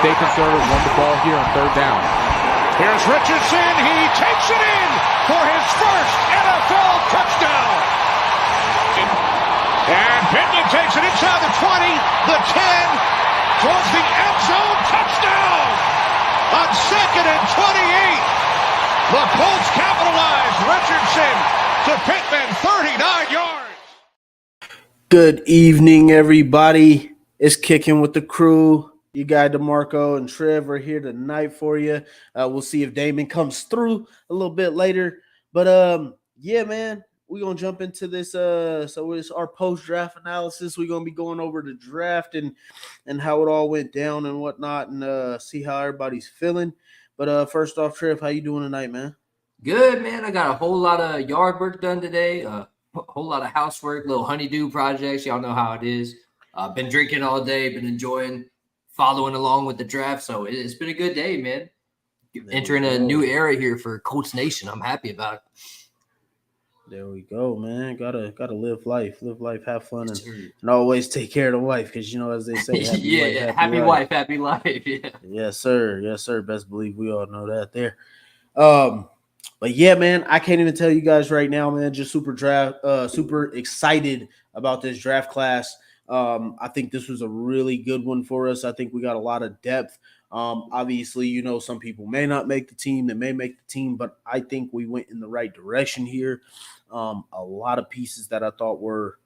stay conservative, run the ball here on third down. Here's Richardson. He takes it in for his first NFL touchdown. And Pittman takes it inside the 20, the 10, towards the end zone. Touchdown on 2nd and 28. The Colts capitalize. Richardson to Pittman, 39 yards. Good evening, everybody. It's Kicking with the Crew. You guys, DeMarco and Trev are here tonight for you. We'll see if Damon comes through a little bit later. But, yeah, man, we're going to jump into this. So it's our post-draft analysis. We're going to be going over the draft and how it all went down and whatnot and see how everybody's feeling. But first off, Trev, how you doing tonight, man? Good, man. I got a whole lot of yard work done today. A whole lot of housework, little honeydew projects. Y'all know how it is. Been drinking all day, been enjoying following along with the draft. So it's been a good day, man. Entering a new era here for Colts Nation. I'm happy about it. There we go, man. Gotta live life, have fun, and always take care of the wife, because you know, as they say, happy wife, happy life. Yeah. Yes, sir. Best believe we all know that there. But yeah, man, I can't even tell you guys right now, man. Just super excited about this draft class. I think this was a really good one for us. I think we got a lot of depth. Obviously, you know, some people may not make the team, they may make the team, but I think we went in the right direction here. A lot of pieces that I thought were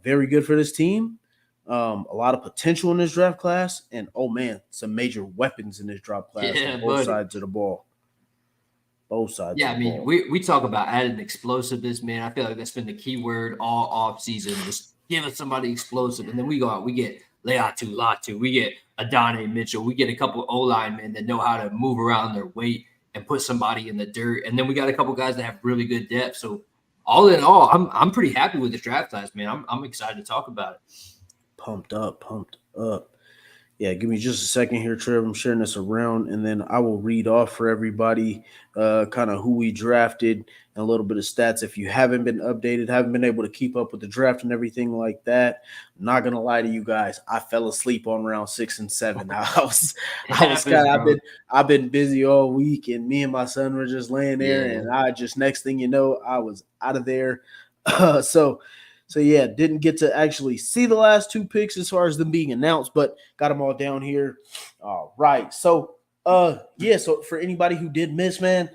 very good for this team. A lot of potential in this draft class, and oh man, some major weapons in this draft class on both sides of the ball. Both sides. Yeah, I mean, we talk about adding explosiveness, man. I feel like that's been the key word all off season. Just give us somebody explosive, and then we go out, we get Latu, we get Adonai Mitchell, we get a couple O-linemen that know how to move around their weight and put somebody in the dirt, and then we got a couple guys that have really good depth. So all in all, I'm pretty happy with this draft class, man. I'm excited to talk about it. Pumped up. Yeah, give me just a second here, Trev. I'm sharing this around, and then I will read off for everybody kind of who we drafted and a little bit of stats. If you haven't been updated, haven't been able to keep up with the draft and everything like that, I'm not going to lie to you guys. I fell asleep on round 6 and 7. I've been busy all week, and me and my son were just laying there, and I just, next thing you know, I was out of there. So yeah, didn't get to actually see the last 2 picks as far as them being announced, but got them all down here. All right. So so for anybody who did miss, man,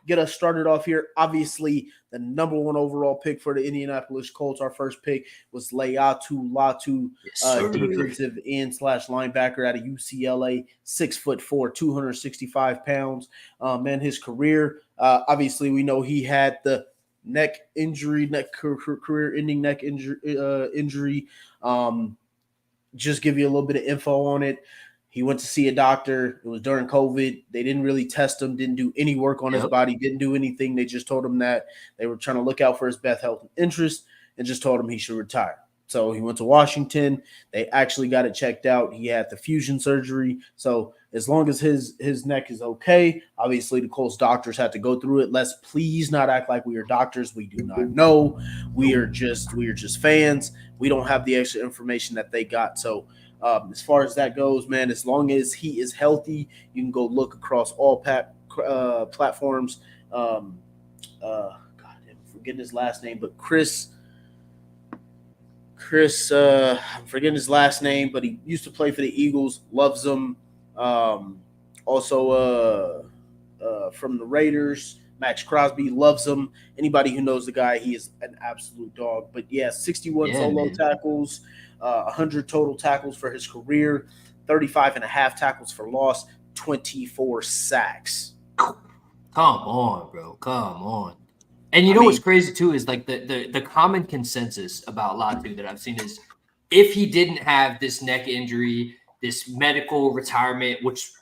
get us started off here. Obviously, the number 1 overall pick for the Indianapolis Colts, our first pick, was Latu, defensive end / linebacker out of UCLA, 6'4", 265 pounds. Man, his career, obviously we know he had the career-ending neck injury. Just give you a little bit of info on it. He went to see a doctor. It was during COVID. They didn't really test him, didn't do any work on his body, didn't do anything. They just told him that they were trying to look out for his best health and interest, and just told him he should retire. So he went to Washington. They actually got it checked out. He had the fusion surgery. So as long as his neck is okay, obviously the Colts doctors had to go through it. Let's please not act like we are doctors. We do not know. We are just fans. We don't have the extra information that they got. So as far as that goes, man, as long as he is healthy, you can go look across all platforms. God, I'm forgetting his last name, but Chris, I'm forgetting his last name, but he used to play for the Eagles, loves them. Also from the Raiders, Max Crosby loves him. Anybody who knows the guy, he is an absolute dog. But yeah, 61 solo tackles, 100 total tackles for his career, 35 and a half tackles for loss, 24 sacks. Come on, bro. Come on. And you know what's crazy too is like the common consensus about Latu that I've seen is if he didn't have this neck injury, this medical retirement, which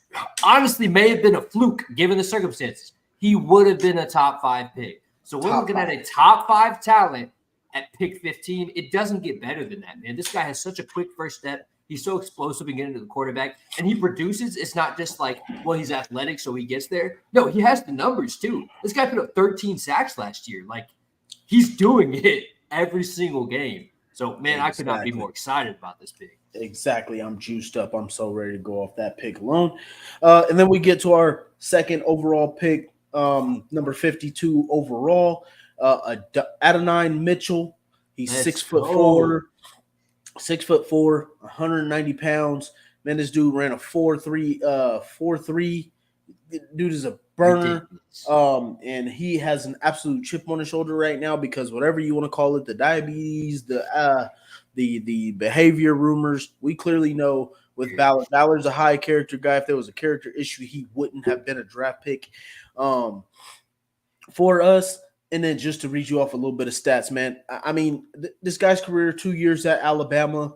honestly may have been a fluke given the circumstances, he would have been a top 5 pick. So we're looking at a top 5 talent at pick 15. It doesn't get better than that, man. This guy has such a quick first step. He's so explosive in getting to the quarterback, and he produces. It's not just like, well, he's athletic, so he gets there. No, he has the numbers too. This guy put up 13 sacks last year. Like, he's doing it every single game. So, man, I could not be more excited about this pick. Exactly. I'm juiced up. I'm so ready to go off that pick alone. And then we get to our second overall pick, number 52 overall, Adonai Mitchell. He's 6'4", 190 pounds. Man, this dude ran a 4.3. Dude is a burner. And he has an absolute chip on his shoulder right now because whatever you want to call it, the diabetes, the behavior rumors, we clearly know with Ballard. Ballard's a high character guy. If there was a character issue, he wouldn't have been a draft pick for us. And then just to read you off a little bit of stats, man. I mean, this guy's career, 2 years at Alabama,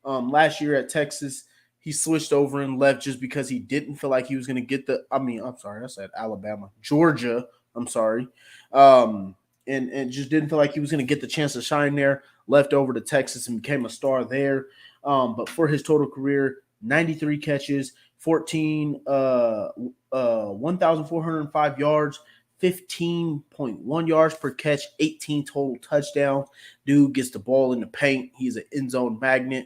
last year at Texas. He switched over and left just because he didn't feel like he was going to get I'm sorry, I said Alabama. Georgia, I'm sorry. And just didn't feel like he was going to get the chance to shine there. Left over to Texas and became a star there. But for his total career, 93 catches, 1,405 yards, 15.1 yards per catch, 18 total touchdowns. Dude gets the ball in the paint. He's an end zone magnet.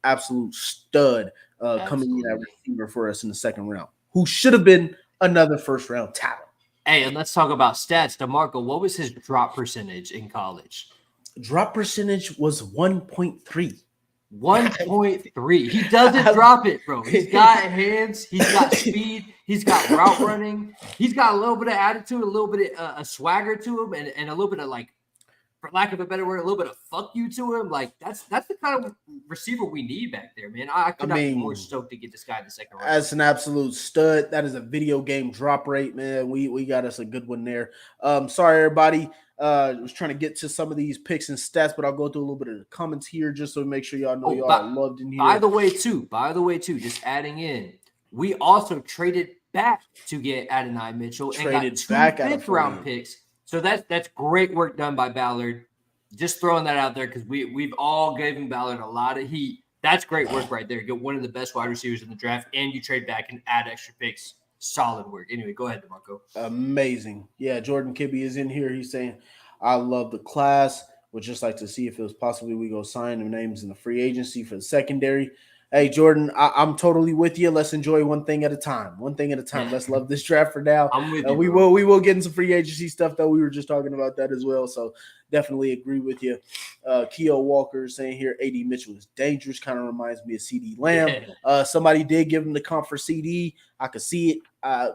Absolute stud coming in at receiver for us in the second round, who should have been another first round talent. Hey, and let's talk about stats. DeMarco, what was his drop percentage in college? Drop percentage was 1.3. 1.3. He doesn't drop it, bro. He's got hands. He's got speed. He's got route running. He's got a little bit of attitude, a little bit of a swagger to him, and a little bit of, like, for lack of a better word, a little bit of fuck you to him. Like, that's the kind of receiver we need back there, man. I could not be more stoked to get this guy in the second round. That's an absolute stud. That is a video game drop rate, man. We got us a good one there. Sorry, everybody. I was trying to get to some of these picks and stats, but I'll go through a little bit of the comments here just so to make sure y'all know y'all are loved in here. By the way, too, just adding in, we also traded back to get Adonai Mitchell and got 2 fifth-round picks. So that's great work done by Ballard. Just throwing that out there because we've all given Ballard a lot of heat. That's great work right there. Get one of the best wide receivers in the draft, and you trade back and add extra picks. Solid work. Anyway, go ahead, DeMarco. Amazing. Yeah, Jordan Kibbe is in here. He's saying, I love the class. Would just like to see if it was possibly we go sign their names in the free agency for the secondary. Hey, Jordan, I'm totally with you. Let's enjoy one thing at a time. Let's love this draft for now. I'm with you. We will get into free agency stuff, though. We were just talking about that as well. So definitely agree with you. Keo Walker is saying here, AD Mitchell is dangerous. Kind of reminds me of CD Lamb. Somebody did give him the comp for CD. I could see it. I'd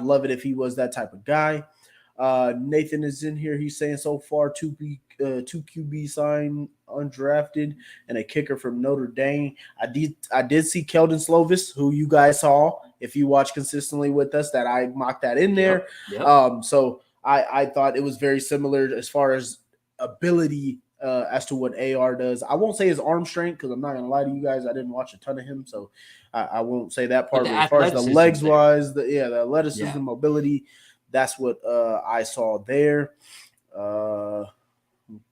love it if he was that type of guy. Nathan is in here. He's saying so far 2 QB signed undrafted and a kicker from Notre Dame. I did see Keldon Slovis, who you guys saw if you watch consistently with us, that I mocked that in there. Yep. So I thought it was very similar as far as ability as to what AR does. I won't say his arm strength because I'm not gonna lie to you guys. I didn't watch a ton of him, so I won't say that part. But as far as the legs wise, the athleticism, mobility, that's what I saw there.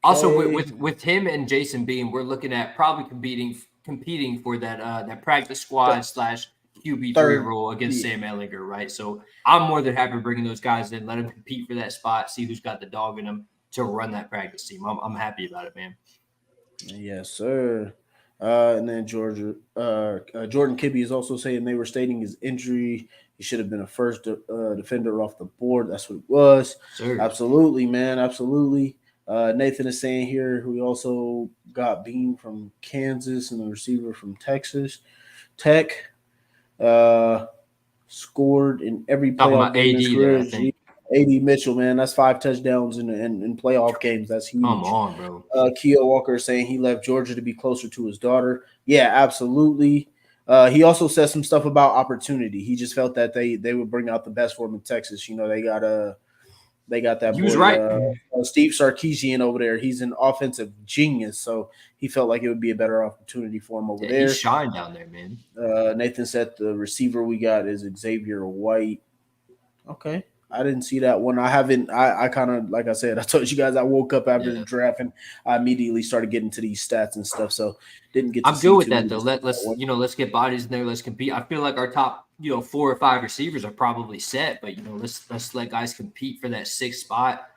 Also, with him and Jason Beam, we're looking at probably competing for that practice squad / QB3 role against Sam Ehlinger, right? So I'm more than happy bringing those guys in, let them compete for that spot, see who's got the dog in them to run that practice team. I'm happy about it, man. Yes, sir. And then Jordan Kibbe is also saying they were stating his injury. He should have been a first defender off the board. That's what it was. Sure. Absolutely, man. Absolutely. Nathan is saying here we also got Beam from Kansas and the receiver from Texas Tech. Scored in every playoff game in his career. AD Mitchell, man, that's 5 touchdowns in playoff games. That's huge. Come on, bro. Keo Walker is saying he left Georgia to be closer to his daughter. Yeah, absolutely. He also said some stuff about opportunity. He just felt that they would bring out the best for him in Texas. You know, they got that. He was right. Steve Sarkisian over there. He's an offensive genius, so he felt like it would be a better opportunity for him over there. He shined down there, man. Nathan said the receiver we got is Xavier White. Okay. I didn't see that one. I haven't. I kind of, like I said, I told you guys I woke up after the draft and I immediately started getting to these stats and stuff. So didn't get. I'm good with that though. Let's get bodies in there. Let's compete. I feel like our top 4 or 5 receivers are probably set, but let's let guys compete for that 6th spot.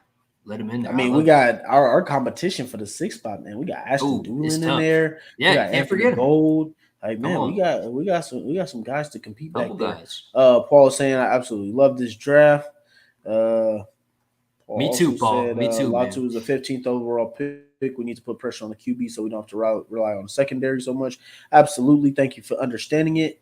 let him in there. I mean, we got our competition for the 6th spot, man. We got Ashton Doolin in there. Yeah, we got can't Anthony forget him. Gold. Like, man, we got some guys to compete back there. Guys. Paul is saying I absolutely love this draft. Me too, Paul. Me too. Latu is a 15th overall pick. We need to put pressure on the QB so we don't have to rely on the secondary so much. Absolutely. Thank you for understanding it.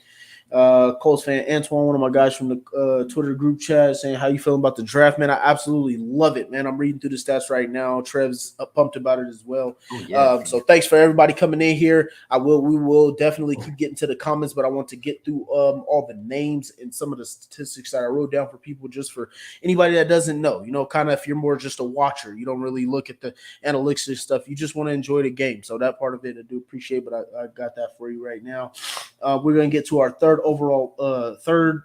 Colts fan Antoine, one of my guys from the Twitter group chat, saying, how you feeling about the draft, man? I absolutely love it, man. I'm reading through the stats right now. Trev's pumped about it as well. So thanks for everybody coming in here. We will definitely keep getting to the comments, but I want to get through all the names and some of the statistics that I wrote down for people, just for anybody that doesn't know, kind of if you're more just a watcher, you don't really look at the analytics and stuff. You just want to enjoy the game. So that part of it I do appreciate, but I got that for you right now. We're going to get to our third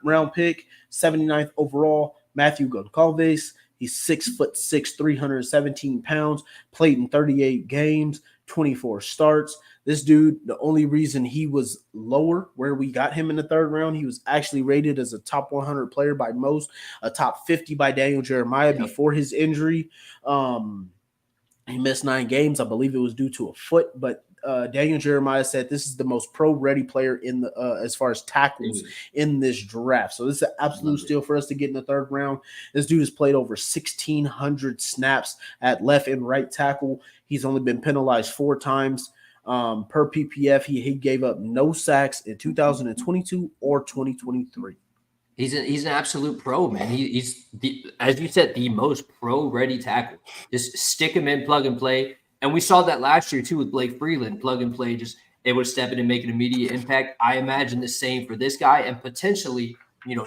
round pick, 79th overall, Matthew Goncalves. He's 6'6", 317 pounds, played in 38 games, 24 starts. This dude, the only reason he was lower where we got him in the third round, he was actually rated as a top 100 player by most, a top 50 by Daniel Jeremiah before his injury. He missed 9 games. I believe it was due to a foot, but Daniel Jeremiah said this is the most pro-ready player in the as far as tackles in this draft. So this is an absolute steal for us to get in the third round. This dude has played over 1,600 snaps at left and right tackle. He's only been penalized 4 times. Per PPF, he gave up no sacks in 2022 or 2023. He's an absolute pro, man. He's as you said, the most pro-ready tackle. Just stick him in, plug and play. And we saw that last year too with Blake Freeland, plug and play, just able to step in and make an immediate impact. I imagine the same for this guy, and potentially,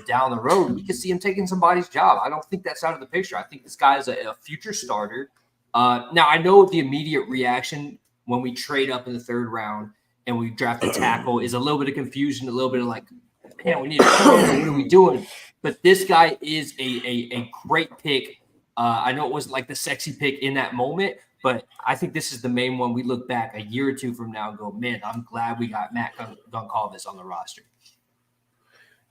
down the road, we could see him taking somebody's job. I don't think that's out of the picture. I think this guy is a future starter. Now, I know the immediate reaction when we trade up in the third round and we draft a tackle is a little bit of confusion, a little bit of like, man, we need to what are we doing? But this guy is a great pick. I know it wasn't like the sexy pick in that moment, but I think this is the main one. We look back a year or two from now and go, man, I'm glad we got Matt Goncalves on the roster.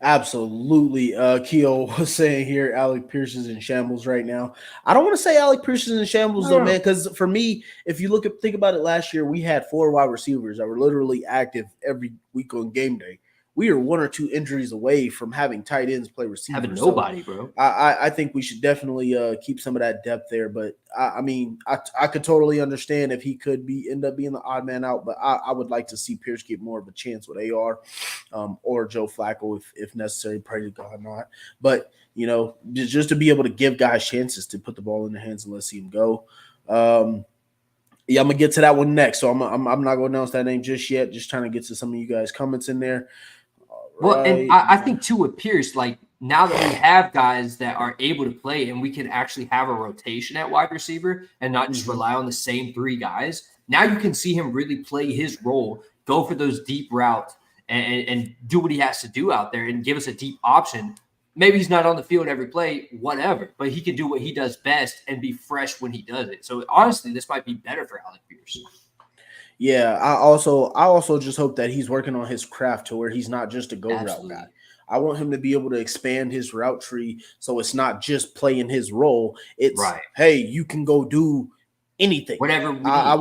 Absolutely. Keo was saying here, Alec Pierce is in shambles right now. I don't want to say Alec Pierce is in shambles though, man, because for me, if you think about it, last year we had 4 wide receivers that were literally active every week on game day. We are 1 or 2 injuries away from having tight ends play receiver. Having nobody, bro. I think we should definitely keep some of that depth there. But I could totally understand if he could end up being the odd man out. But I would like to see Pierce get more of a chance with AR or Joe Flacco if necessary. Pray to God not. But just to be able to give guys chances to put the ball in their hands and let's see him go. Yeah, I'm gonna get to that one next. So I'm not gonna announce that name just yet. Just trying to get to some of you guys' comments in there. Well, and I think too with Pierce, like now that we have guys that are able to play and we can actually have a rotation at wide receiver and not just rely on the same 3 guys, now you can see him really play his role, go for those deep routes and do what he has to do out there and give us a deep option. Maybe he's not on the field every play, whatever, but he can do what he does best and be fresh when he does it. So honestly, this might be better for Alec Pierce. Yeah, I also just hope that he's working on his craft to where he's not just a go route guy. I want him to be able to expand his route tree so it's not just playing his role. It's hey, you can go do anything. Whatever we need, I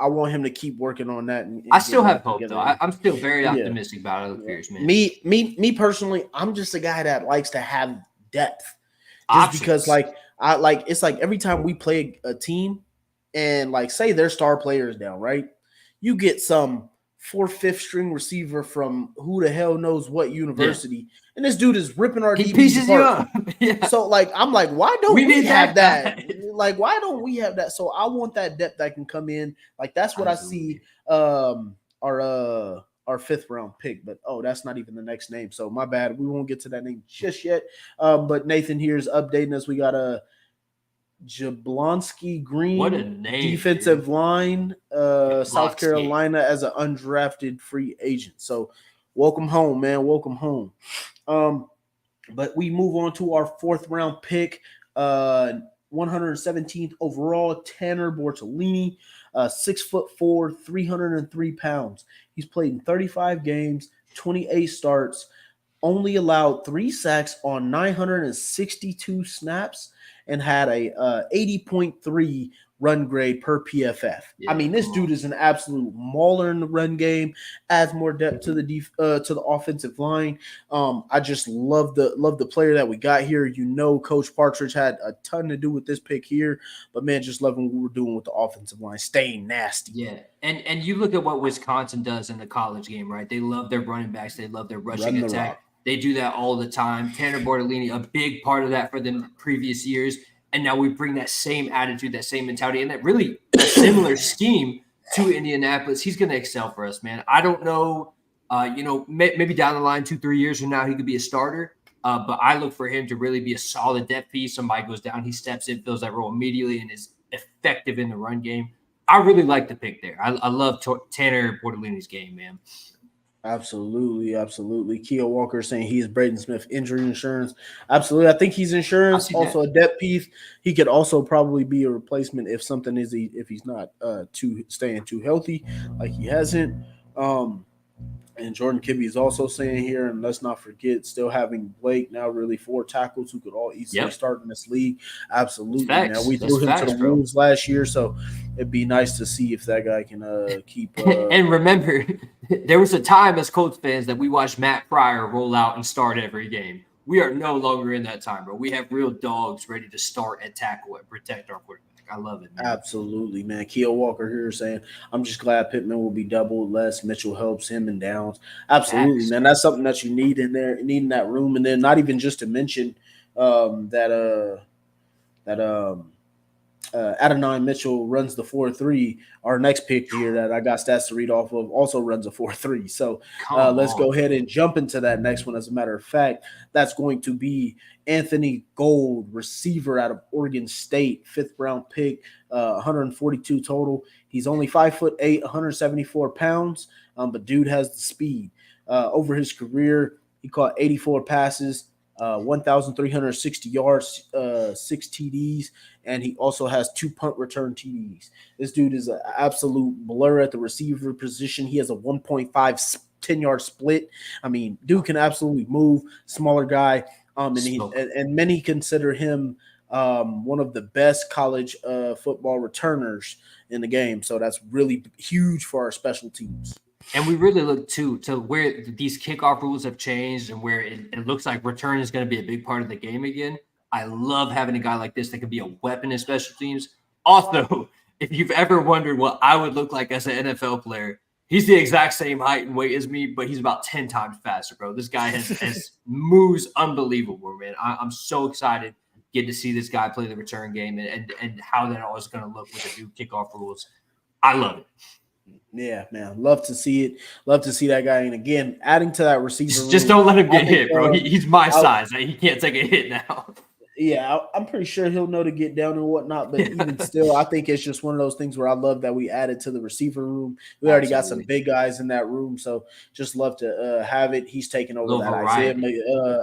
want him to keep working on that. And I still have hope though. I'm still very optimistic about Alec Pierce, man. Me personally, I'm just a guy that likes to have depth. Just because it's like every time we play a team and like say their star player is down, right? You get some 4th, 5th string receiver from who the hell knows what university, and this dude is ripping our DBs apart. So I'm like, why don't we have that? Like, why don't we have that? So I want that depth that can come in. Like that's what I see. Our 5th round pick, but that's not even the next name. So my bad. We won't get to that name just yet. But Nathan here is updating us. We got a Jablonski Green, what a name, defensive line, South Carolina as an undrafted free agent. So welcome home, man. Welcome home. But we move on to our 4th round pick, 117th overall, Tanner Bortolini, 6'4", 303 pounds. He's played in 35 games, 28 starts. only allowed 3 sacks on 962 snaps and had a 80.3 run grade per PFF. I Yeah, mean, this come dude on. is an absolute mauler in the run game. Adds more depth to the offensive line. I just love the player that we got here. You know, Coach Partridge had a ton to do with this pick here, but man, just loving what we're doing with the offensive line, staying nasty. Yeah, and you look at what Wisconsin does in the college game, right? They love their running backs. They love their rushing Run the attack. rock. They do that all the time. Tanner Bortolini, a big part of that for them previous years, and now we bring that same attitude, that same mentality, and that really a similar scheme to Indianapolis. He's going to excel for us, man. I don't know, maybe down the line 2-3 years from now he could be a starter. But I look for him to really be a solid depth piece. Somebody goes down, he steps in, fills that role immediately, and is effective in the run game. I really like the pick there. I love Tanner Bortolini's game, man. Absolutely, absolutely. Keil Walker saying he is Braden Smith injury insurance. Absolutely. I think he's I insurance, see also that. a depth piece. He could also probably be a replacement if something is if he's not too staying too healthy, like he hasn't. And Jordan Kibbe is also saying here, and let's not forget, still having Blake now really 4 tackles who could all easily Yep. start in this league. That's Absolutely, man. facts. We That's threw him to facts, the bro. wolves last year, so it'd be nice to see if that guy can keep. And remember, there was a time as Colts fans that we watched Matt Pryor roll out and start every game. We are no longer in that time, bro. We have real dogs ready to start and tackle and protect our quarterback. I love it, man. Absolutely, man. Keil Walker here saying, I'm just glad Pittman will be doubled less. Mitchell helps him in downs. Absolutely, Facts. man. That's something that you need in there, need in that room. And then not even just to mention that Adonai Mitchell runs the 4-3. Our next pick here that I got stats to read off of also runs a 4-3. So Come let's go on. ahead and jump into that next one. As a matter of fact, that's going to be Anthony Gold, receiver out of Oregon State, 5th round pick, 142 total. He's only 5'8", 174 pounds, but dude has the speed. Over his career, he caught 84 passes, 1,360 yards, 6 TDs, and he also has 2 punt return TDs. This dude is an absolute blur at the receiver position. He has a 1.5 10-yard split. I mean, dude can absolutely move. Smaller guy, and many consider him one of the best college football returners in the game. So that's really huge for our special teams. And we really look to where these kickoff rules have changed and where it looks like return is going to be a big part of the game again. I love having a guy like this that can be a weapon in special teams. Also, if you've ever wondered what I would look like as an NFL player, he's the exact same height and weight as me, but he's about 10 times faster, bro. This guy has moves unbelievable, man. I'm so excited getting to see this guy play the return game and how that all is going to look with the new kickoff rules. I love it. Yeah, man. Love to see it. Love to see that guy. And again, adding to that receiver Just room, don't let him get I think, hit, bro. He's my size. He can't take a hit now. Yeah, I'm pretty sure he'll know to get down and whatnot. But even still, I think it's just one of those things where I love that we added to the receiver room. We already got some big guys in that room, so just love to have it. He's taking over that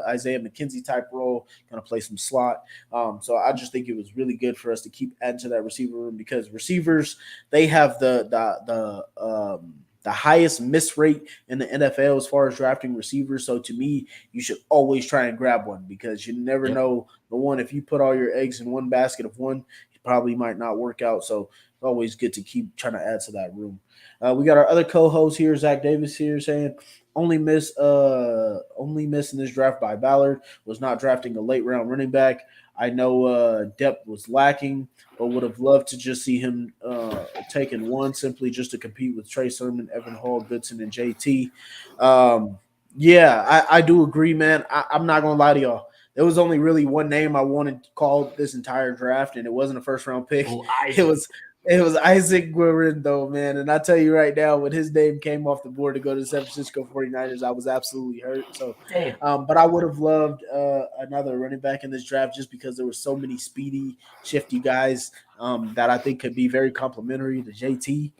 Isaiah McKenzie type role, going to play some slot. So I just think it was really good for us to keep adding to that receiver room because receivers, they have the highest miss rate in the NFL as far as drafting receivers. So to me, you should always try and grab one because you never know the one. If you put all your eggs in one basket of one, it probably might not work out. So it's always good to keep trying to add to that room. We got our other co-host here, Zach Davis here saying only miss in this draft by Ballard was not drafting a late round running back. I know depth was lacking, but would have loved to just see him taking one simply just to compete with Trey Sermon, Evan Hall, Goodson, and JT. Yeah, I do agree, man. I'm not going to lie to y'all. There was only really one name I wanted to call this entire draft, and it wasn't a first-round pick. It was Isaac Guerin, though, man. And I tell you right now, when his name came off the board to go to the San Francisco 49ers, I was absolutely hurt. So, but I would have loved another running back in this draft just because there were so many speedy, shifty guys that I think could be very complimentary to JT.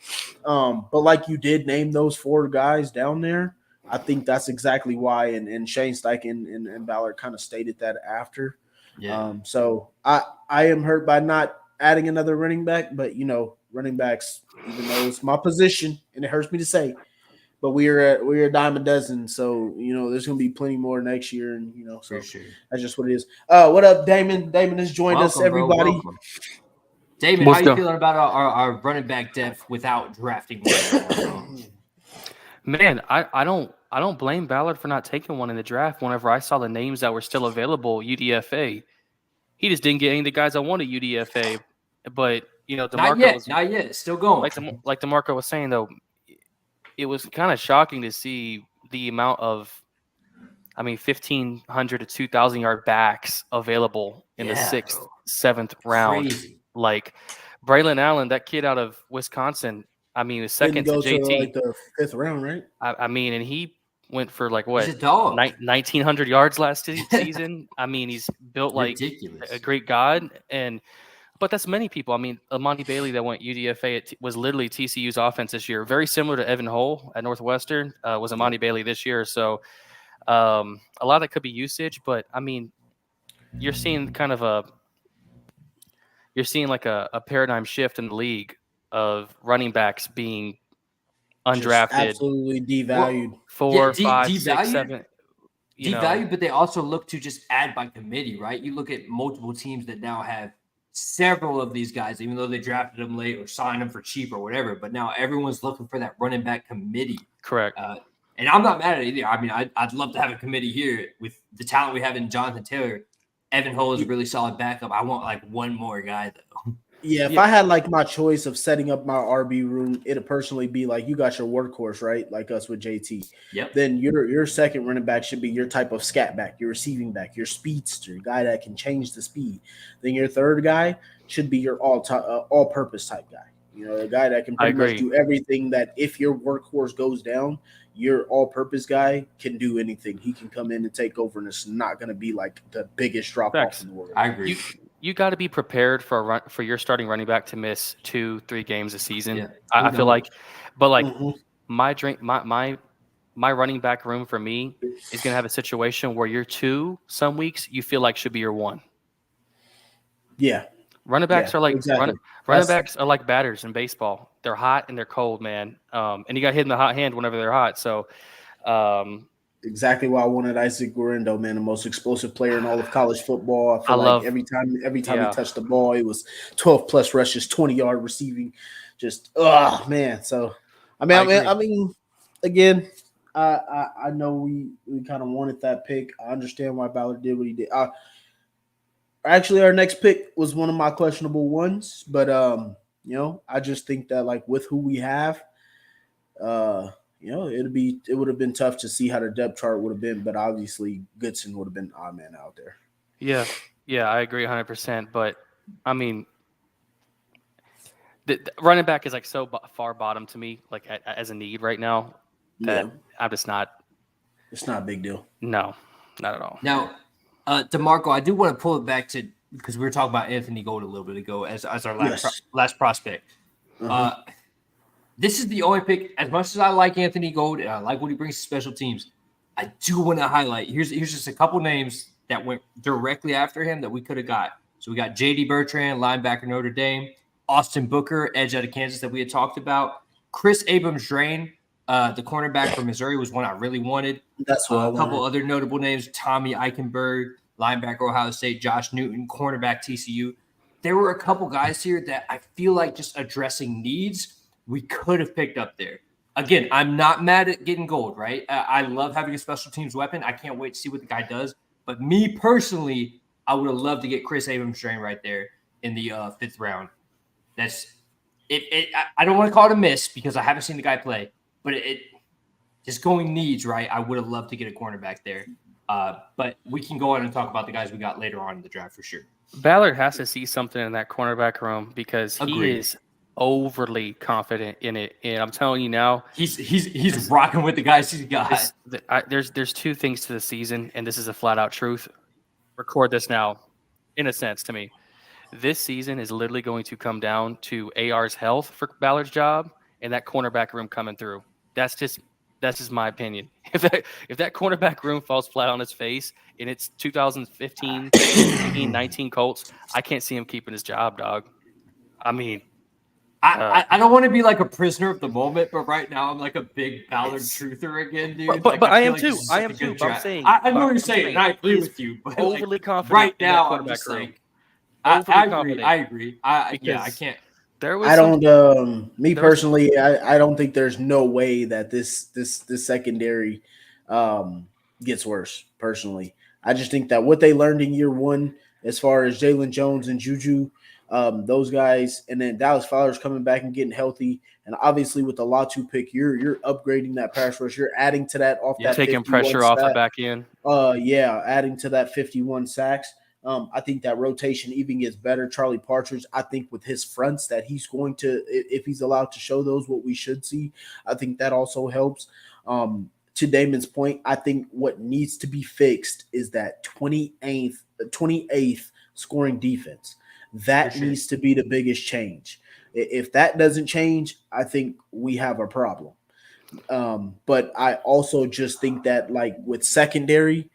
But like you did name those 4 guys down there, I think that's exactly why. And Shane Steichen and Ballard kind of stated that after. Yeah. So I am hurt by not adding another running back, but running backs, even though it's my position and it hurts me to say, but we're a dime a dozen. So there's gonna be plenty more next year, and so For sure. that's just what it is. What up, Damon? Damon has joined us. Welcome, bro. Everybody. Welcome. Damon, how you feeling about our running back depth without drafting one? Man, I don't blame Ballard for not taking one in the draft. Whenever I saw the names that were still available, UDFA, he just didn't get any of the guys I wanted UDFA. But DeMarco not yet, still going. Like DeMarco was saying though, it was kind of shocking to see the amount of, 1,500 to 2,000 yard backs available in the 6th, 7th round. Crazy. Like Braylon Allen, that kid out of Wisconsin. He was second to JT. To like the 5th round, right? And he went for like what? He's a dog. 1,900 yards last season. He's built like ridiculous. A great god. But that's many people. Amani Bailey that went UDFA was literally TCU's offense this year. Very similar to Evan Hull at Northwestern was Amani Bailey this year. So a lot of that could be usage. But you're seeing like a paradigm shift in the league of running backs being undrafted, just absolutely devalued. 4, 5, 6, 7. Devalued, but they also look to just add by committee, right? You look at multiple teams that now have several of these guys, even though they drafted them late or signed them for cheap or whatever. But now everyone's looking for that running back committee. Correct. And I'm not mad at it either. I'd love to have a committee here with the talent we have in Jonathan Taylor. Evan Hull is a really solid backup. I want like one more guy though. Yeah, if I had like my choice of setting up my RB room, it'd personally be like you got your workhorse, right? Like us with JT. Yep. Then your second running back should be your type of scat back, your receiving back, your speedster, guy that can change the speed. Then your third guy should be your all-purpose type guy. A guy that can pretty much do everything that if your workhorse goes down, your all-purpose guy can do anything. He can come in and take over, and it's not going to be like the biggest drop-off in the world. I agree. You got to be prepared for your starting running back to miss 2-3 games a season. Yeah, I feel like, but like Mm-hmm. my running back room for me is going to have a situation where your 2 some weeks you feel like should be your 1. Yeah. Running backs are like exactly. running backs are like batters in baseball. They're hot and they're cold, man. And you got hit in the hot hand whenever they're hot. So, exactly why I wanted Isaac Guerrero, man, the most explosive player in all of college football. I feel like every time he touched the ball, it was 12 plus rushes, 20-yard receiving. Just man. So I mean, again, I know we kind of wanted that pick. I understand why Ballard did what he did. Actually, our next pick was one of my questionable ones, but I just think that like with who we have, it would have been tough to see how the depth chart would have been, but obviously Goodson would have been odd man out there. Yeah, I agree 100%. But the running back is like so far bottom to me, like as a need right now. That I'm just not. It's not a big deal. No, not at all. Now, DeMarco, I do want to pull it back to because we were talking about Anthony Gold a little bit ago as our last prospect. This is the only pick. As much as I like Anthony Gold and I like what he brings to special teams, I do want to highlight. Here's just a couple names that went directly after him that we could have got. So we got J.D. Bertrand, linebacker Notre Dame, Austin Booker, edge out of Kansas that we had talked about, Chris Abrams-Drain, the cornerback from Missouri was one I really wanted. That's what a couple other notable names: Tommy Eichenberg, linebacker Ohio State, Josh Newton, cornerback TCU. There were a couple guys here that I feel like just addressing needs we could have picked up there. Again, I'm not mad at getting Gold, right? I love having a special teams weapon. I can't wait to see what the guy does. But me personally, I would have loved to get Chris Abrams-Drain right there in the 5th round. That's it. I don't want to call it a miss because I haven't seen the guy play, but it just going needs, right? I would have loved to get a cornerback there. But we can go on and talk about the guys we got later on in the draft for sure. Ballard has to see something in that cornerback room because he is overly confident in it. And I'm telling you now, he's rocking with the guys he's got. There's 2 things to the season, and this is a flat out truth. Record this now, in a sense, to me. This season is literally going to come down to AR's health for Ballard's job and that cornerback room coming through. That's just my opinion. If that cornerback room falls flat on its face and it's 2015, 18, 19 Colts, I can't see him keeping his job, dog. I mean, I don't want to be like a prisoner of the moment, but right now I'm like a big Ballard truther again, dude. But Like, I am like too. this is I such am a too. good But I'm draft. saying I know what you're saying, and I agree he's with you. But overly like, confident right in that now, I'm quarterback just room. like, Overly I agree. confident. I agree. I Because can't. There was I some, don't. Me there was personally, I don't think there's no way that this secondary gets worse. Personally, I just think that what they learned in year one, as far as Jalen Jones and Juju, those guys, and then Dallas Fowler's coming back and getting healthy, and obviously with the Latu pick, you're upgrading that pass rush. You're adding to that off that taking 51 pressure off the stat. back end. Yeah, adding to that 51 sacks. I think that rotation even gets better. Charlie Partridge, I think with his fronts that he's going to, if he's allowed to show those what we should see, I think that also helps. To Damon's point, I think what needs to be fixed is that 28th scoring defense. That needs to be the biggest change. If that doesn't change, I think we have a problem. But I also just think that like with secondary,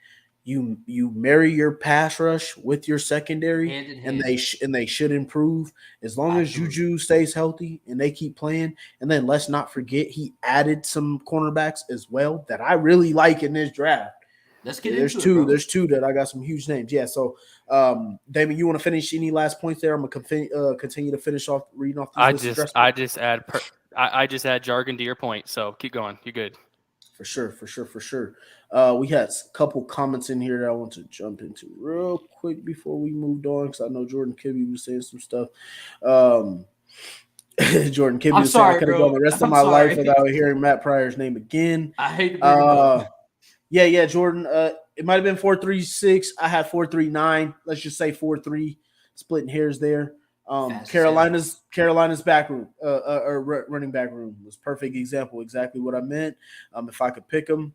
you marry your pass rush with your secondary, hand in and hand. they should improve as long Absolutely. as Juju stays healthy and they keep playing. And then let's not forget he added some cornerbacks as well that I really like in this draft. Let's get There's into two. it, bro. There's two that I got some huge names. Yeah. So, Damon, you want to finish any last points there? I'm gonna continue to finish off reading off these lists. I just add jargon to your point. So keep going. You're good. For sure. We had a couple comments in here that I want to jump into real quick before we moved on, because I know Jordan Kibbe was saying some stuff. Jordan Kibbe was saying I could have gone the rest of my life without hearing Matt Pryor's name again. I hate to bring him up. Yeah, Jordan. It might have been 4.36. I had 4.39. Let's just say 4.3. Splitting hairs there. Carolina's back room, running back room was perfect example, exactly what I meant. If I could pick them.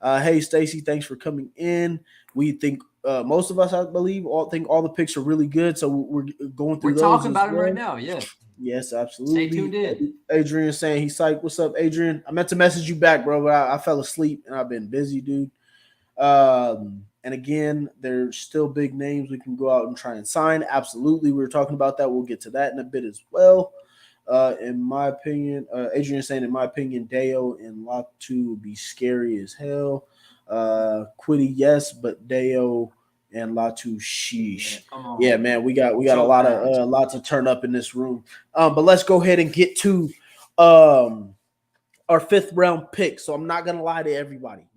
Hey, Stacy, thanks for coming in. We think most of us, I believe, think all the picks are really good. So we're going through. We're talking about him right now. Yeah. Yes, absolutely. Stay tuned in. Adrian saying he's psyched. What's up, Adrian? I meant to message you back, bro, but I fell asleep and I've been busy, dude. And again, there's still big names we can go out and try and sign. Absolutely. We were talking about that. We'll get to that in a bit as well. In my opinion, Adrian saying, in my opinion, Deo and Latu would be scary as hell. Quiddy, yes, but Deo and Latu, sheesh. Yeah, man, we got a lot to turn up in this room. But let's go ahead and get to our fifth round pick. So I'm not gonna lie to everybody.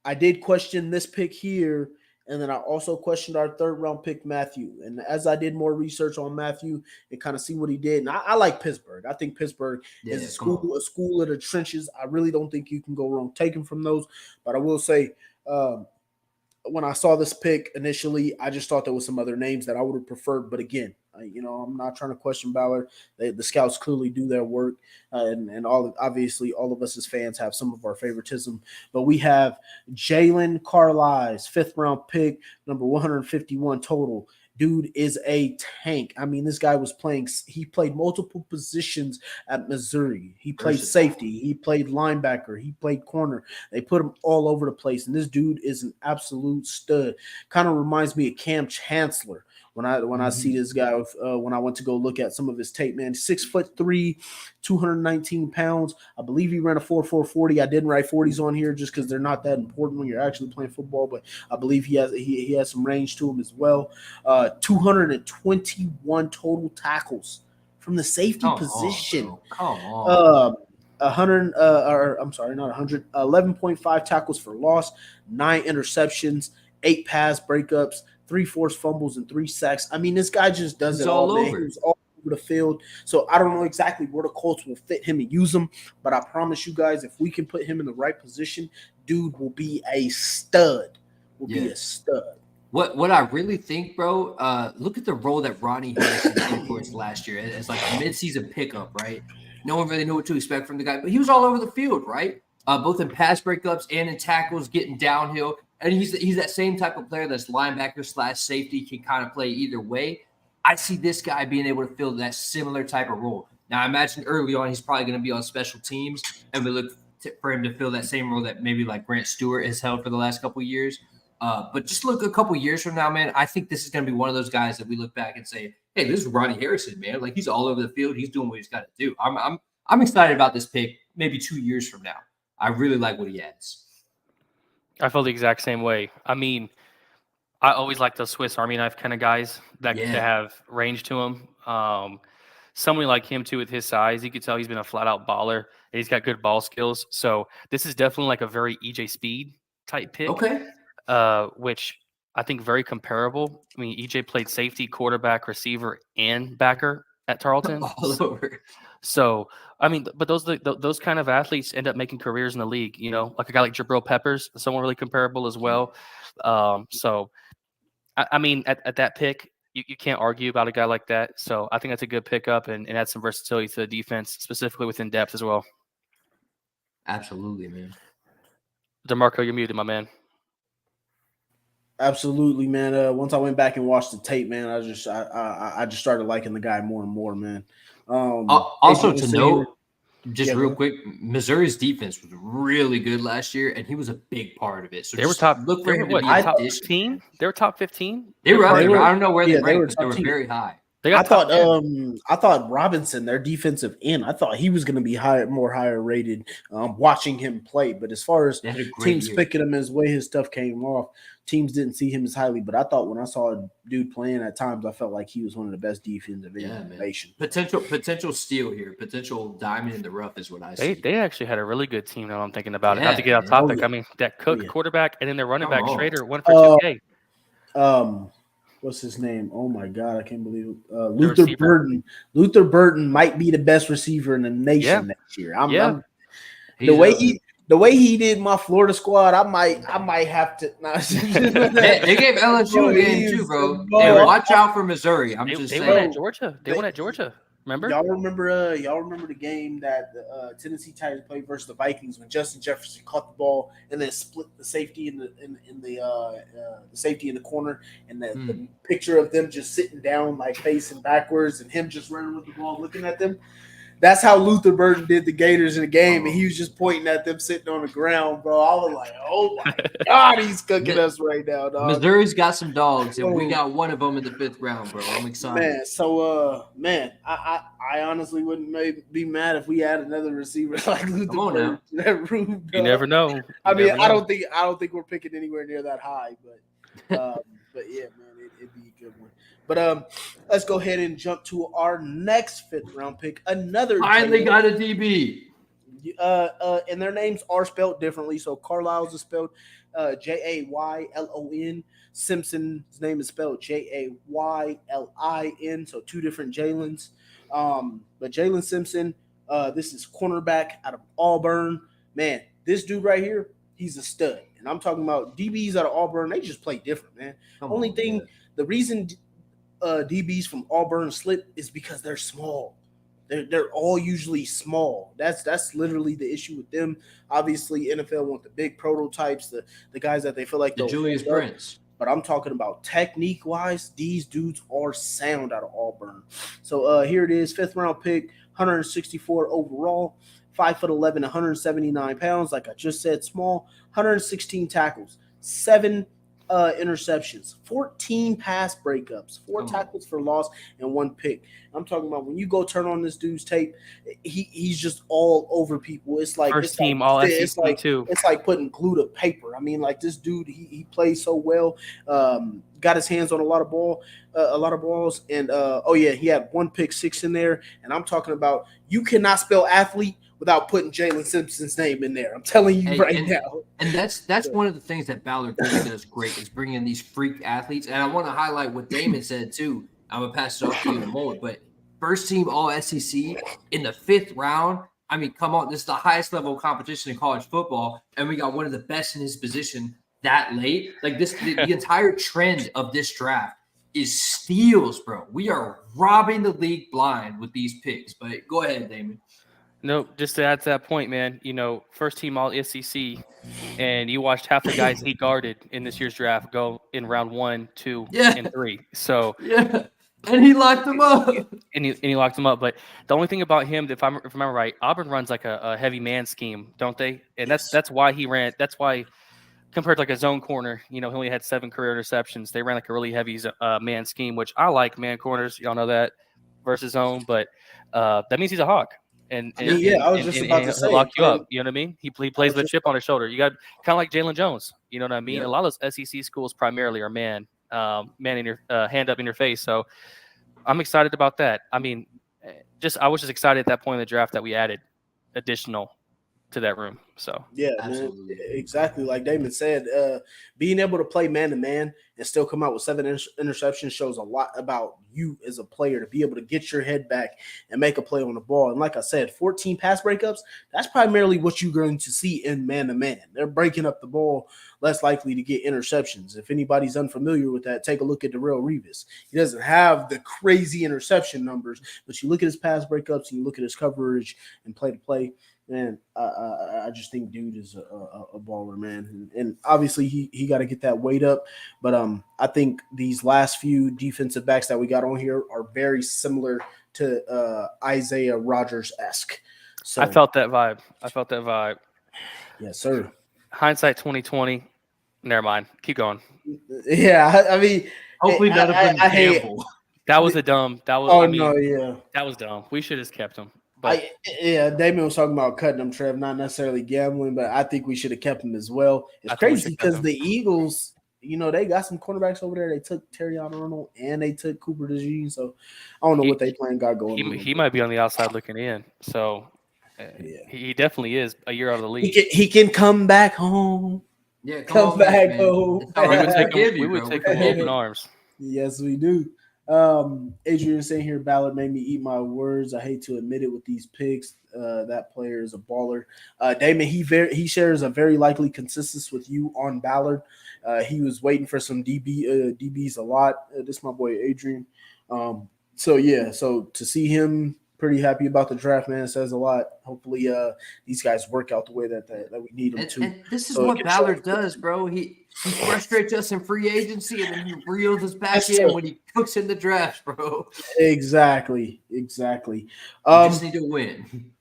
I did question this pick here, and then I also questioned our third round pick, Matthew. And as I did more research on Matthew and kind of see what he did, and I like Pittsburgh. I think Pittsburgh is a school of the trenches. I really don't think you can go wrong taking from those. But I will say, when I saw this pick initially, I just thought there was some other names that I would have preferred. But again, I'm not trying to question Ballard. The scouts clearly do their work, and obviously all of us as fans have some of our favoritism. But we have Jalen Carlisle's fifth round pick, number 151 total. Dude is a tank. I mean, this guy he played multiple positions at Missouri. He played safety. He played linebacker. He played corner. They put him all over the place. And this dude is an absolute stud. Kind of reminds me of Cam Chancellor when I see this guy when I went to go look at some of his tape, man. 6'3", 219 pounds. I believe he ran a 4.40. I didn't write 40s on here just because they're not that important when you're actually playing football, but I believe he has some range to him as well. 221 total tackles from the safety position. Come on. 11.5 tackles for loss, 9 interceptions, 8 pass breakups, 3 forced fumbles, and 3 sacks. I mean, this guy just does it all, man. He was all over the field. So I don't know exactly where the Colts will fit him and use him, but I promise you guys, if we can put him in the right position, dude will be a stud. Be a stud. What I really think, bro, look at the role that Ronnie Harrison played for us last year. It's like a midseason pickup, right? No one really knew what to expect from the guy, but he was all over the field, right? Both in pass breakups and in tackles, getting downhill. And he's that same type of player that's linebacker / safety, can kind of play either way. I see this guy being able to fill that similar type of role. Now, I imagine early on he's probably going to be on special teams, and we look for him to fill that same role that maybe like Grant Stewart has held for the last couple of years. But just look a couple years from now, man, I think this is going to be one of those guys that we look back and say, hey, this is Ronnie Harrison, man. Like he's all over the field. He's doing what he's got to do. I'm excited about this pick. Maybe 2 years from now, I really like what he adds. I feel the exact same way. I mean, I always like those Swiss Army knife kind of guys that have range to them. Somebody like him too, with his size, you could tell he's been a flat out baller and he's got good ball skills. So this is definitely like a very EJ Speed type pick, which I think very comparable. I mean, EJ played safety, quarterback, receiver, and backer at Tarleton. All over. So, I mean, but those kind of athletes end up making careers in the league, you know, like a guy like Jabril Peppers, someone really comparable as well. So, I mean, at that pick, you can't argue about a guy like that. So I think that's a good pickup and add some versatility to the defense, specifically within depth as well. Absolutely, man. DeMarco, you're muted, my man. Absolutely, man. Once I went back and watched the tape, man, I just started liking the guy more and more, man. Also to note, just real quick, Missouri's defense was really good last year, and he was a big part of it. So they were top. Look for him to be top 15. They were top 15. They were up there. I don't know where they ranked, but they were very high. I thought Robinson, their defensive end, I thought he was going to be more higher rated. Watching him play, but as far as teams picking him as way his stuff came off, teams didn't see him as highly. But I thought when I saw a dude playing at times, I felt like he was one of the best defensive ends in the nation. Potential steal here, potential diamond in the rough is what I see. They actually had a really good team. Now I'm thinking about it. Not to get off topic. I mean, that Cook quarterback and then their running back Schrader went for 2K. What's his name? Oh my God, I can't believe it. Luther Burton. Luther Burton might be the best receiver in the nation next year. The way he did my Florida squad, I might have to. They gave LSU a game too, bro. Watch out for Missouri. They won at Georgia. They won at Georgia. Remember? Y'all remember the game that the Tennessee Titans played versus the Vikings when Justin Jefferson caught the ball and then split the safety in the safety in the corner, and the picture of them just sitting down like facing backwards and him just running with the ball looking at them. That's how Luther Burton did the Gators in the game, and he was just pointing at them sitting on the ground, bro. I was like, oh my God, he's cooking us right now, dog. Missouri's got some dogs, and we got one of them in the 5th round, bro. I'm excited. Man, so, I honestly wouldn't be mad if we had another receiver like Luther Burton. You never know. I don't think we're picking anywhere near that high, but yeah, man, it'd be a good one. But let's go ahead and jump to our next 5th round pick. Another finally got a DB. And their names are spelled differently. So Carlisle's is spelled Jaylon. Simpson's name is spelled Jaylin. So 2 different Jaylens. But Jalen Simpson, this is cornerback out of Auburn. Man, this dude right here, he's a stud. And I'm talking about DBs out of Auburn. They just play different, man. The reason DBs from Auburn slip is because they're small. They're all usually small. That's literally the issue with them. Obviously, NFL want the big prototypes, the guys that they feel like the Julius Prince. But I'm talking about technique-wise, these dudes are sound out of Auburn. So here it is, 5th round pick, 164 overall, 5'11", 179 pounds. Like I just said, small, 116 tackles, 7 interceptions, 14 pass breakups, 4 tackles for loss, and 1 pick. I'm talking about when you go turn on this dude's tape, he's just all over people. It's like first team all SEC too. It's like putting glue to paper. I mean, like this dude, he plays so well. Got his hands on a lot of balls, and he had 1 pick 6 in there. And I'm talking about you cannot spell athlete without putting Jalen Simpson's name in there. I'm telling you now. And that's one of the things that Ballard really does great is bringing these freak athletes. And I want to highlight what Damon said too. I'm going to pass it off to you in a moment. But first team All-SEC in the 5th round. I mean, come on. This is the highest level of competition in college football. And we got one of the best in his position that late. Like the entire trend of this draft is steals, bro. We are robbing the league blind with these picks. But go ahead, Damon. No, just to add to that point, man, first team all SEC, and you watched half the guys he guarded in this year's draft go in round 1, 2, and 3. So and he locked them up. And he locked them up. But the only thing about him, if I remember right, Auburn runs like a heavy man scheme, don't they? And that's why he ran. That's why compared to like a zone corner, he only had 7 career interceptions. They ran like a really heavy man scheme, which I like man corners. Y'all know that versus zone, but that means he's a hawk. And I mean, yeah, I was just about to he'll say, lock you man, up. You know what I mean? He plays with a chip on his shoulder. You got kind of like Jalen Jones. You know what I mean? Yep. A lot of those SEC schools primarily are man in your hand up in your face. So I'm excited about that. I mean, I was just excited at that point in the draft that we added additional to that room. So yeah, Absolutely. man, exactly like Damon said. Being able to play man to man and still come out with 7 interceptions shows a lot about you as a player to be able to get your head back and make a play on the ball. And like I said, 14 pass breakups, that's primarily what you're going to see in man to man. They're breaking up the ball, less likely to get interceptions. If anybody's unfamiliar with that, take a look at Darrelle Revis. He doesn't have the crazy interception numbers, but you look at his pass breakups and you look at his coverage and play to play. Man, I just think dude is a baller, man, and obviously he got to get that weight up. But I think these last few defensive backs that we got on here are very similar to Isaiah Rodgers-esque. So I felt that vibe. Yes, sir. Hindsight 2020. Never mind. Keep going. Yeah, I mean, Hopefully none of them hate. gamble. That was a dumb. That was. Oh I mean, no, yeah. that was dumb. We should have just kept him. But Damon was talking about cutting him, Trev, not necessarily gambling, but I think we should have kept him as well. It's crazy because the Eagles, they got some cornerbacks over there. They took Terrion Arnold and they took Cooper DeJean, so I don't know what they plan got going. He might be on the outside looking in, so he definitely is a year out of the league. He can come back home. Yeah, come back home. We would take him with open arms. Yes, we do. Adrian saying here, Ballard made me eat my words. I hate to admit it with these picks. That player is a baller. Damon, he shares a very likely consensus with you on Ballard. He was waiting for some DBs a lot. This is my boy Adrian. So to see him pretty happy about the draft, man, says a lot. Hopefully these guys work out the way that we need them to. And this is what Ballard does, bro. He frustrates us in free agency, and then he reels us back in when he cooks in the draft, bro. Exactly. You just need to win.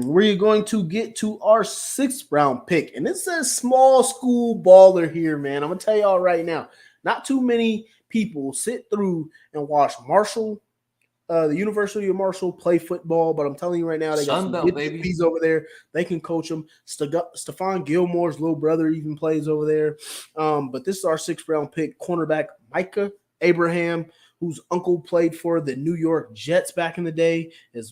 We're going to get to our 6th round pick, and it's a small school baller here, man. I'm gonna tell y'all right now, not too many people sit through and watch Marshall, the University of Marshall, play football, but I'm telling you right now, they got some good DBs over there. They can coach them. Stephon Gilmore's little brother even plays over there. But this is our 6th round pick, cornerback Micah Abraham, whose uncle played for the New York Jets back in the day. His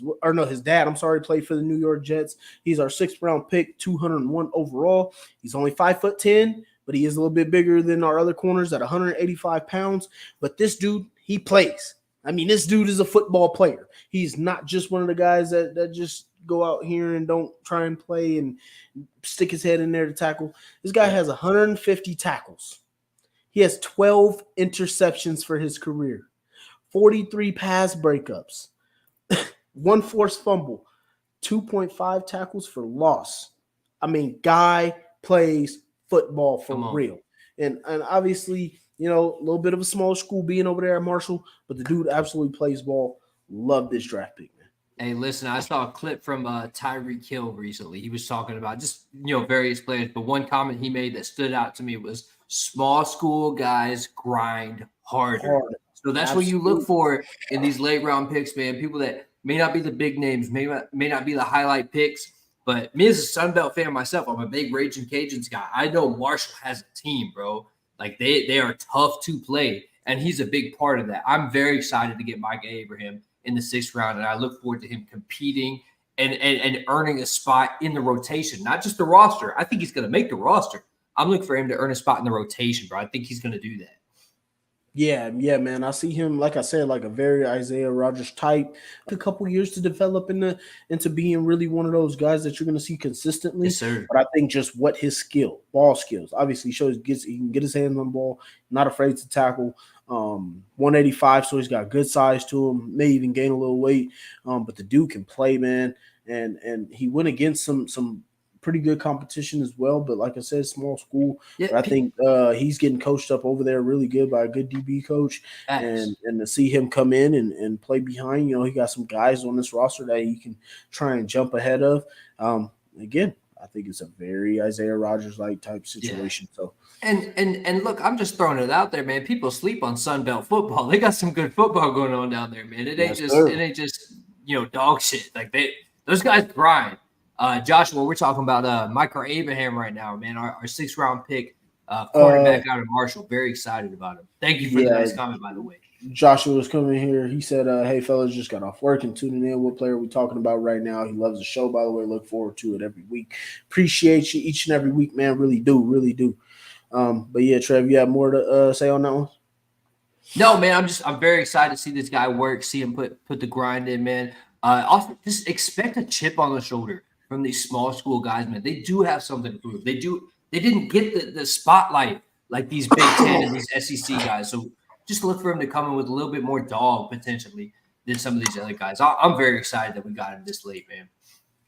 dad, played for the New York Jets. He's our 6th round pick, 201 overall. He's only 5'10", but he is a little bit bigger than our other corners at 185 pounds. But this dude, he plays. I mean, this dude is a football player. He's not just one of the guys that just go out here and don't try and play and stick his head in there to tackle. This guy has 150 tackles. He has 12 interceptions for his career, 43 pass breakups, 1 forced fumble, 2.5 tackles for loss. I mean, guy plays football for real. And obviously, a little bit of a small school being over there at Marshall, but the dude absolutely plays ball. Love this draft pick, man. Hey, listen, I saw a clip from Tyreek Hill recently. He was talking about just, various players, but one comment he made that stood out to me was small school guys grind harder. So that's what you look for in these late round picks, man. People that may not be the big names, may not be the highlight picks, but me as a Sun Belt fan myself, I'm a big Raging Cajuns guy. I know Marshall has a team, bro. Like they are tough to play, and he's a big part of that. I'm very excited to get Micah Abraham in the 6th round, and I look forward to him competing and earning a spot in the rotation, not just the roster. I think he's going to make the roster. I'm looking for him to earn a spot in the rotation, bro. I think he's going to do that. Yeah, man. I see him, like I said, like a very Isaiah Rodgers type. A couple years to develop into being really one of those guys that you're going to see consistently. Yes, sir. But I think just what his ball skills, obviously shows he can get his hands on the ball, not afraid to tackle. 185, so he's got good size to him. May even gain a little weight, but the dude can play, man. And he went against some pretty good competition as well, but like I said, small school. Yeah, but I think he's getting coached up over there really good by a good DB coach. And to see him come in and play behind, he got some guys on this roster that he can try and jump ahead of. Again, I think it's a very Isaiah Rodgers-like type situation. Yeah. So, and look, I'm just throwing it out there, man. People sleep on Sun Belt football. They got some good football going on down there, man. It ain't just dog shit. Like those guys grind. Joshua, we're talking about Michael Abraham right now, man. Our 6th-round pick, cornerback out of Marshall. Very excited about him. Thank you for the nice comment, by the way. Joshua was coming here. He said, hey, fellas, just got off work and tuning in. What player are we talking about right now? He loves the show, by the way. Look forward to it every week. Appreciate you each and every week, man. Really do. Really do. But, yeah, Trev, you have more to say on that one? No, man, I'm very excited to see this guy work, see him put the grind in, man. Also, just expect a chip on the shoulder from these small school guys, man. They do have something to prove. They didn't get the spotlight like these Big Ten and these SEC guys. So just look for him to come in with a little bit more dog potentially than some of these other guys. I'm very excited that we got him this late, man.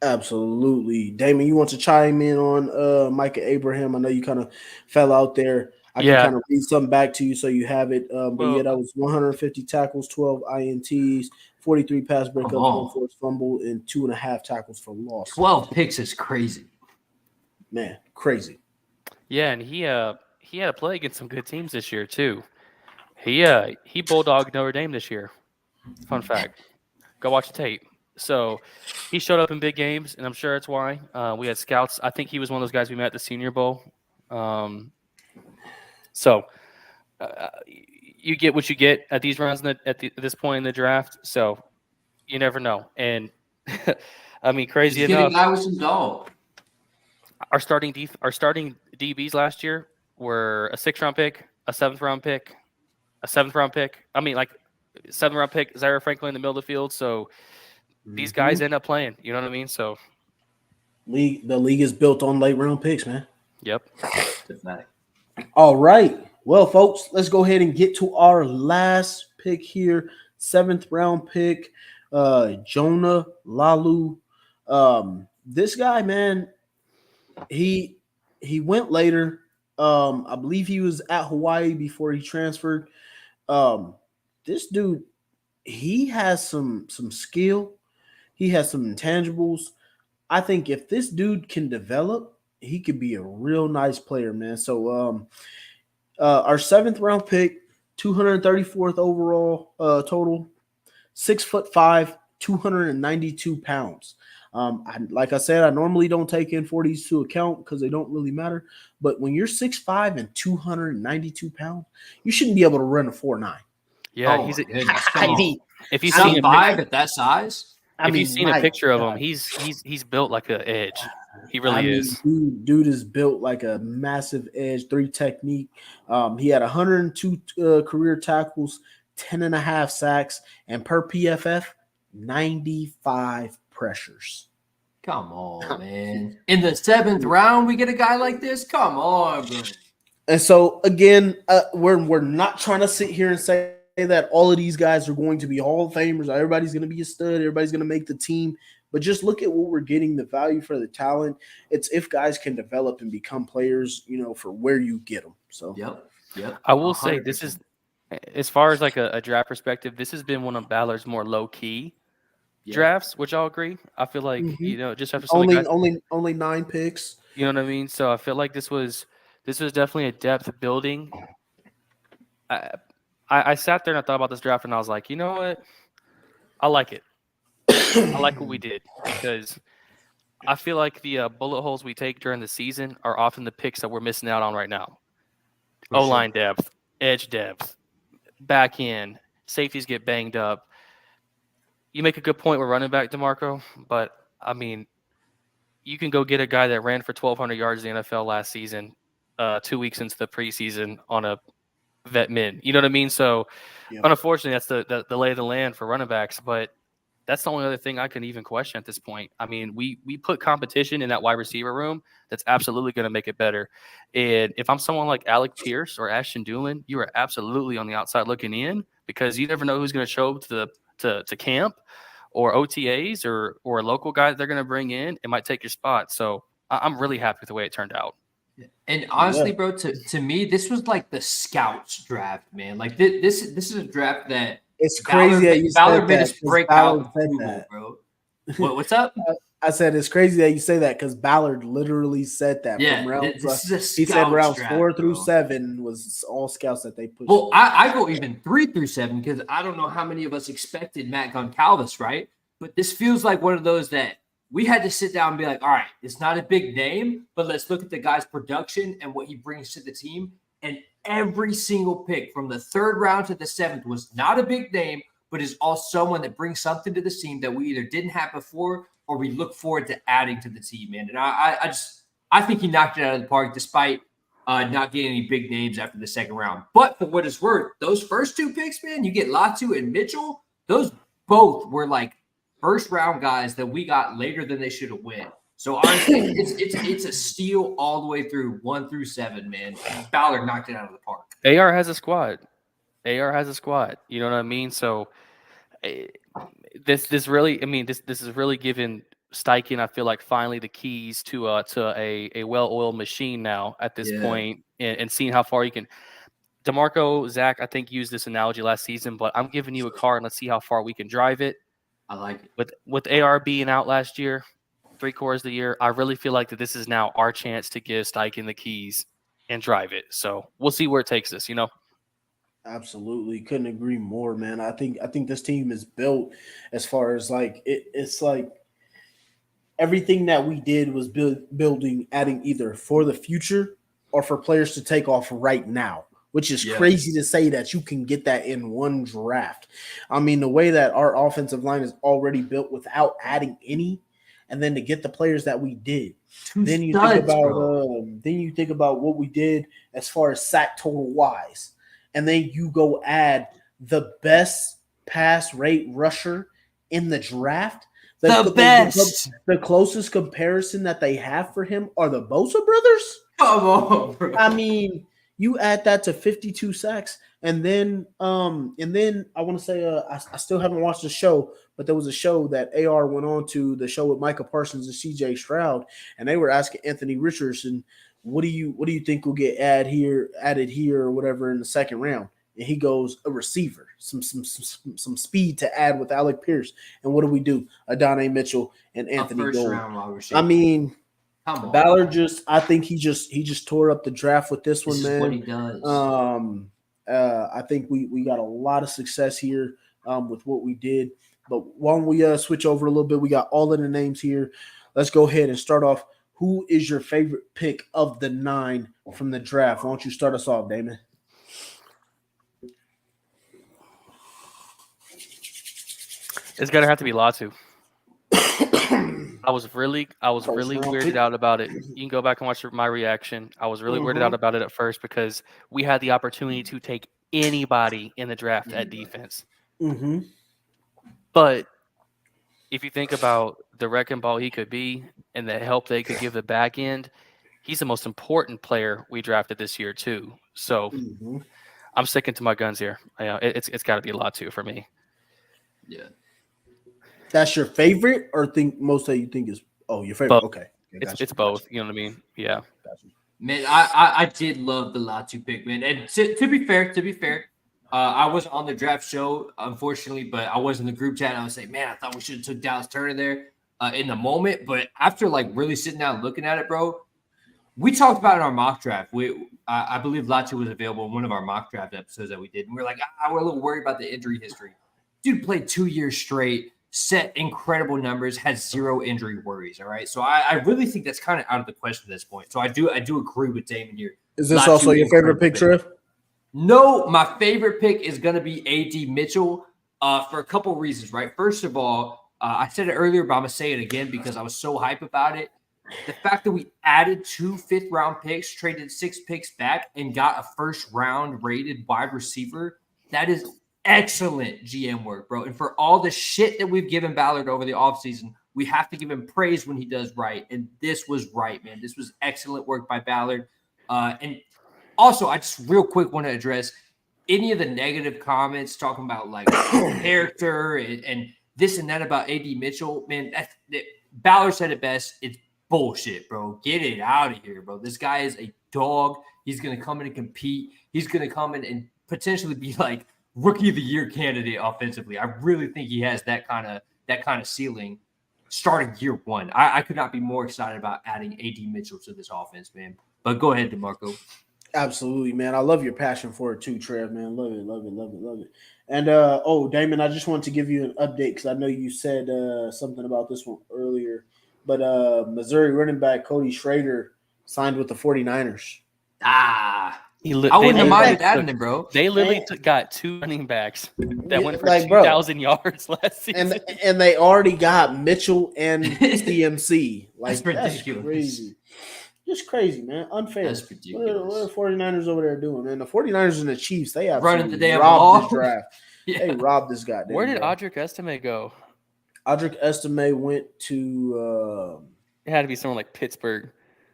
Absolutely. Damon, you want to chime in on Micah Abraham? I know you kind of fell out there. I can kind of read something back to you so you have it. That was 150 tackles, 12 INTs, 43 pass breakups, 1 forced fumble, and 2.5 tackles for loss. 12 picks is crazy. Man, crazy. Yeah, and he had to play against some good teams this year too. He bulldogged Notre Dame this year. Fun fact. Go watch the tape. So he showed up in big games, and I'm sure that's why. We had scouts. I think he was one of those guys we met at the Senior Bowl. So you get what you get at these rounds at this point in the draft. So you never know. And I mean, crazy enough, a guy with some dog. Our starting DBs last year were a 6th-round pick, a 7th-round pick, a 7th-round pick. I mean, like 7th-round pick, Zaire Franklin in the middle of the field. So these guys end up playing. You know what I mean? So the league is built on late-round picks, man. Yep. All right. Well, folks, let's go ahead and get to our last pick here. 7th-round pick, Jonah Lalu. This guy, man, he went later. I believe he was at Hawaii before he transferred. This dude, he has some skill. He has some intangibles. I think if this dude can develop, he could be a real nice player, man. So our 7th-round pick, 234th overall total, 6'5", 292 pounds. Like I said, I normally don't take in 40s to account because they don't really matter. But when you're 6'5" and 292 pounds, you shouldn't be able to run a 4.9. Yeah, if you see 5 at that size. If you've seen a picture of him, he's built like an edge. He really is. Dude is built like a massive edge, 3 technique. He had 102 career tackles, 10.5 sacks, and per PFF, 95 pressures. Come on, man. In the 7th round, we get a guy like this? Come on, bro. And so, again, we're not trying to sit here and say that all of these guys are going to be Hall of Famers. Everybody's going to be a stud. Everybody's going to make the team. But just look at what we're getting, the value for the talent. It's if guys can develop and become players, for where you get them. So, yep. I will say this is, as far as like a draft perspective, this has been one of Ballard's more low-key drafts, which I'll agree. I feel like, just after only 9 picks. You know what I mean? So I feel like this was definitely a depth building. I sat there and I thought about this draft and I was like, you know what? I like it. I like what we did because I feel like the bullet holes we take during the season are often the picks that we're missing out on right now. O-line depth, edge depth, back end, safeties get banged up. You make a good point with running back, DeMarco, but I mean, you can go get a guy that ran for 1,200 yards in the NFL last season, 2 weeks into the preseason on a vet min. You know what I mean? So, unfortunately, that's the lay of the land for running backs, but that's the only other thing I can even question at this point. I mean, we put competition in that wide receiver room that's absolutely going to make it better. And if I'm someone like Alec Pierce or Ashton Doolin, you are absolutely on the outside looking in because you never know who's going to show up to camp or OTAs or a local guy that they're going to bring in. It might take your spot. So I'm really happy with the way it turned out. And honestly, bro, to me, this was like the scouts draft, man. Like this is a draft that it's crazy. Ballard made us break out Google, bro. What's up? I said it's crazy that you say that because Ballard literally said that from rounds. This is a He said rounds draft, 4 through bro. 7 was all scouts that they pushed. Well, I go even 3 through 7 because I don't know how many of us expected Matt Goncalves, right? But this feels like one of those that we had to sit down and be like, all right, it's not a big name, but let's look at the guy's production and what he brings to the team. And every single pick from the 3rd round to the 7th was not a big name, but is all someone that brings something to the team that we either didn't have before or we look forward to adding to the team, man. And I think he knocked it out of the park despite not getting any big names after the 2nd round. But for what it's worth, those first 2 picks, man, you get Latu and Mitchell, those both were like 1st round guys that we got later than they should have went. So honestly, it's a steal all the way through 1 through 7, man. Ballard knocked it out of the park. AR has a squad. You know what I mean? So this really, I mean, this is really giving Steichen, I feel like, finally the keys to a well-oiled machine now at this point, and seeing how far you can. DeMarco, Zach, I think used this analogy last season, but I'm giving you a car and let's see how far we can drive it. I like it. With AR being out last year, 3/4 of the year, I really feel like that this is now our chance to give Steichen the keys and drive it. So we'll see where it takes us, you know. Absolutely, couldn't agree more, man. I think this team is built as far as like it's like everything that we did was building, adding either for the future or for players to take off right now, which is crazy to say that you can get that in one draft. I mean, the way that our offensive line is already built without adding any, and then to get the players that we did. Then you think about what we did as far as sack total wise. And then you go add the best pass rate rusher in the draft. The closest comparison that they have for him are the Bosa brothers. Come on, bro. I mean, you add that to 52 sacks, and then I want to say I still haven't watched the show, but there was a show that AR went on to, the show with Micah Parsons and CJ Stroud, and they were asking Anthony Richardson, what do you think will get added here or whatever in the 2nd round? And he goes, a receiver, some speed to add with Alec Pierce. And what do? Adonai Mitchell and Anthony Gold. I mean, come on, Ballard I think he just tore up the draft with this one, man. Is what he does. I think we got a lot of success here with what we did. But why don't we switch over a little bit? We got all of the names here. Let's go ahead and start off. Who is your favorite pick of the 9 from the draft? Why don't you start us off, Damon? It's gonna have to be Latu. I was really weirded out about it. You can go back and watch my reaction. I was really weirded out about it at first because we had the opportunity to take anybody in the draft at defense. Mm-hmm. But if you think about the wrecking ball he could be and the help they could give the back end, he's the most important player we drafted this year too. So I'm sticking to my guns here. It's got to be Latu for me. Yeah. That's your favorite, or think most of you think is your favorite? Both. Okay. It's both. You know what I mean? Yeah. Man, I did love the Latu pick, man. And to be fair, I wasn't on the draft show, unfortunately, but I was in the group chat. And I was saying, man, I thought we should have took Dallas Turner there in the moment. But after like really sitting down and looking at it, bro, we talked about it in our mock draft. I believe Latu was available in one of our mock draft episodes that we did. And we were like, we're a little worried about the injury history. Dude played 2 years straight, set incredible numbers, had 0 injury worries. All right. So I really think that's kind of out of the question at this point. So I do agree with Damon here. Is this also your favorite pick, Trev? No, my favorite pick is going to be A.D. Mitchell for a couple reasons, right? First of all, I said it earlier, but I'm going to say it again because I was so hype about it. The fact that we added 2 fifth-round picks, traded 6 picks back, and got a first-round rated wide receiver, that is excellent GM work, bro. And for all the shit that we've given Ballard over the offseason, we have to give him praise when he does right. And this was right, man. This was excellent work by Ballard. And also, I just real quick want to address any of the negative comments talking about like character and this and that about A.D. Mitchell. Man, Ballard said it best. It's bullshit, bro. Get it out of here, bro. This guy is a dog. He's going to come in and compete. He's going to come in and potentially be like Rookie of the Year candidate offensively. I really think he has that kind of ceiling. starting year one. I could not be more excited about adding AD Mitchell to this offense, man. But go ahead, DeMarco. Absolutely, man. I love your passion for it too, Trev, man. Love it, love it, love it, love it. And Damon, I just wanted to give you an update because I know you said something about this one earlier. But Missouri running back Cody Schrader signed with the 49ers. I wouldn't have minded adding him, bro. They literally got 2 running backs that went for like, 2,000 yards last season. And they already got Mitchell and CMC. Like, that's ridiculous. Crazy. Just crazy, man. Unfair. That's ridiculous. What are the 49ers over there doing, man? The 49ers and the Chiefs, they running the damn robbed ball. this draft. Yeah. They robbed this goddamn Where did draft. Audric Estime go? Audric Estime went to It had to be somewhere like Pittsburgh.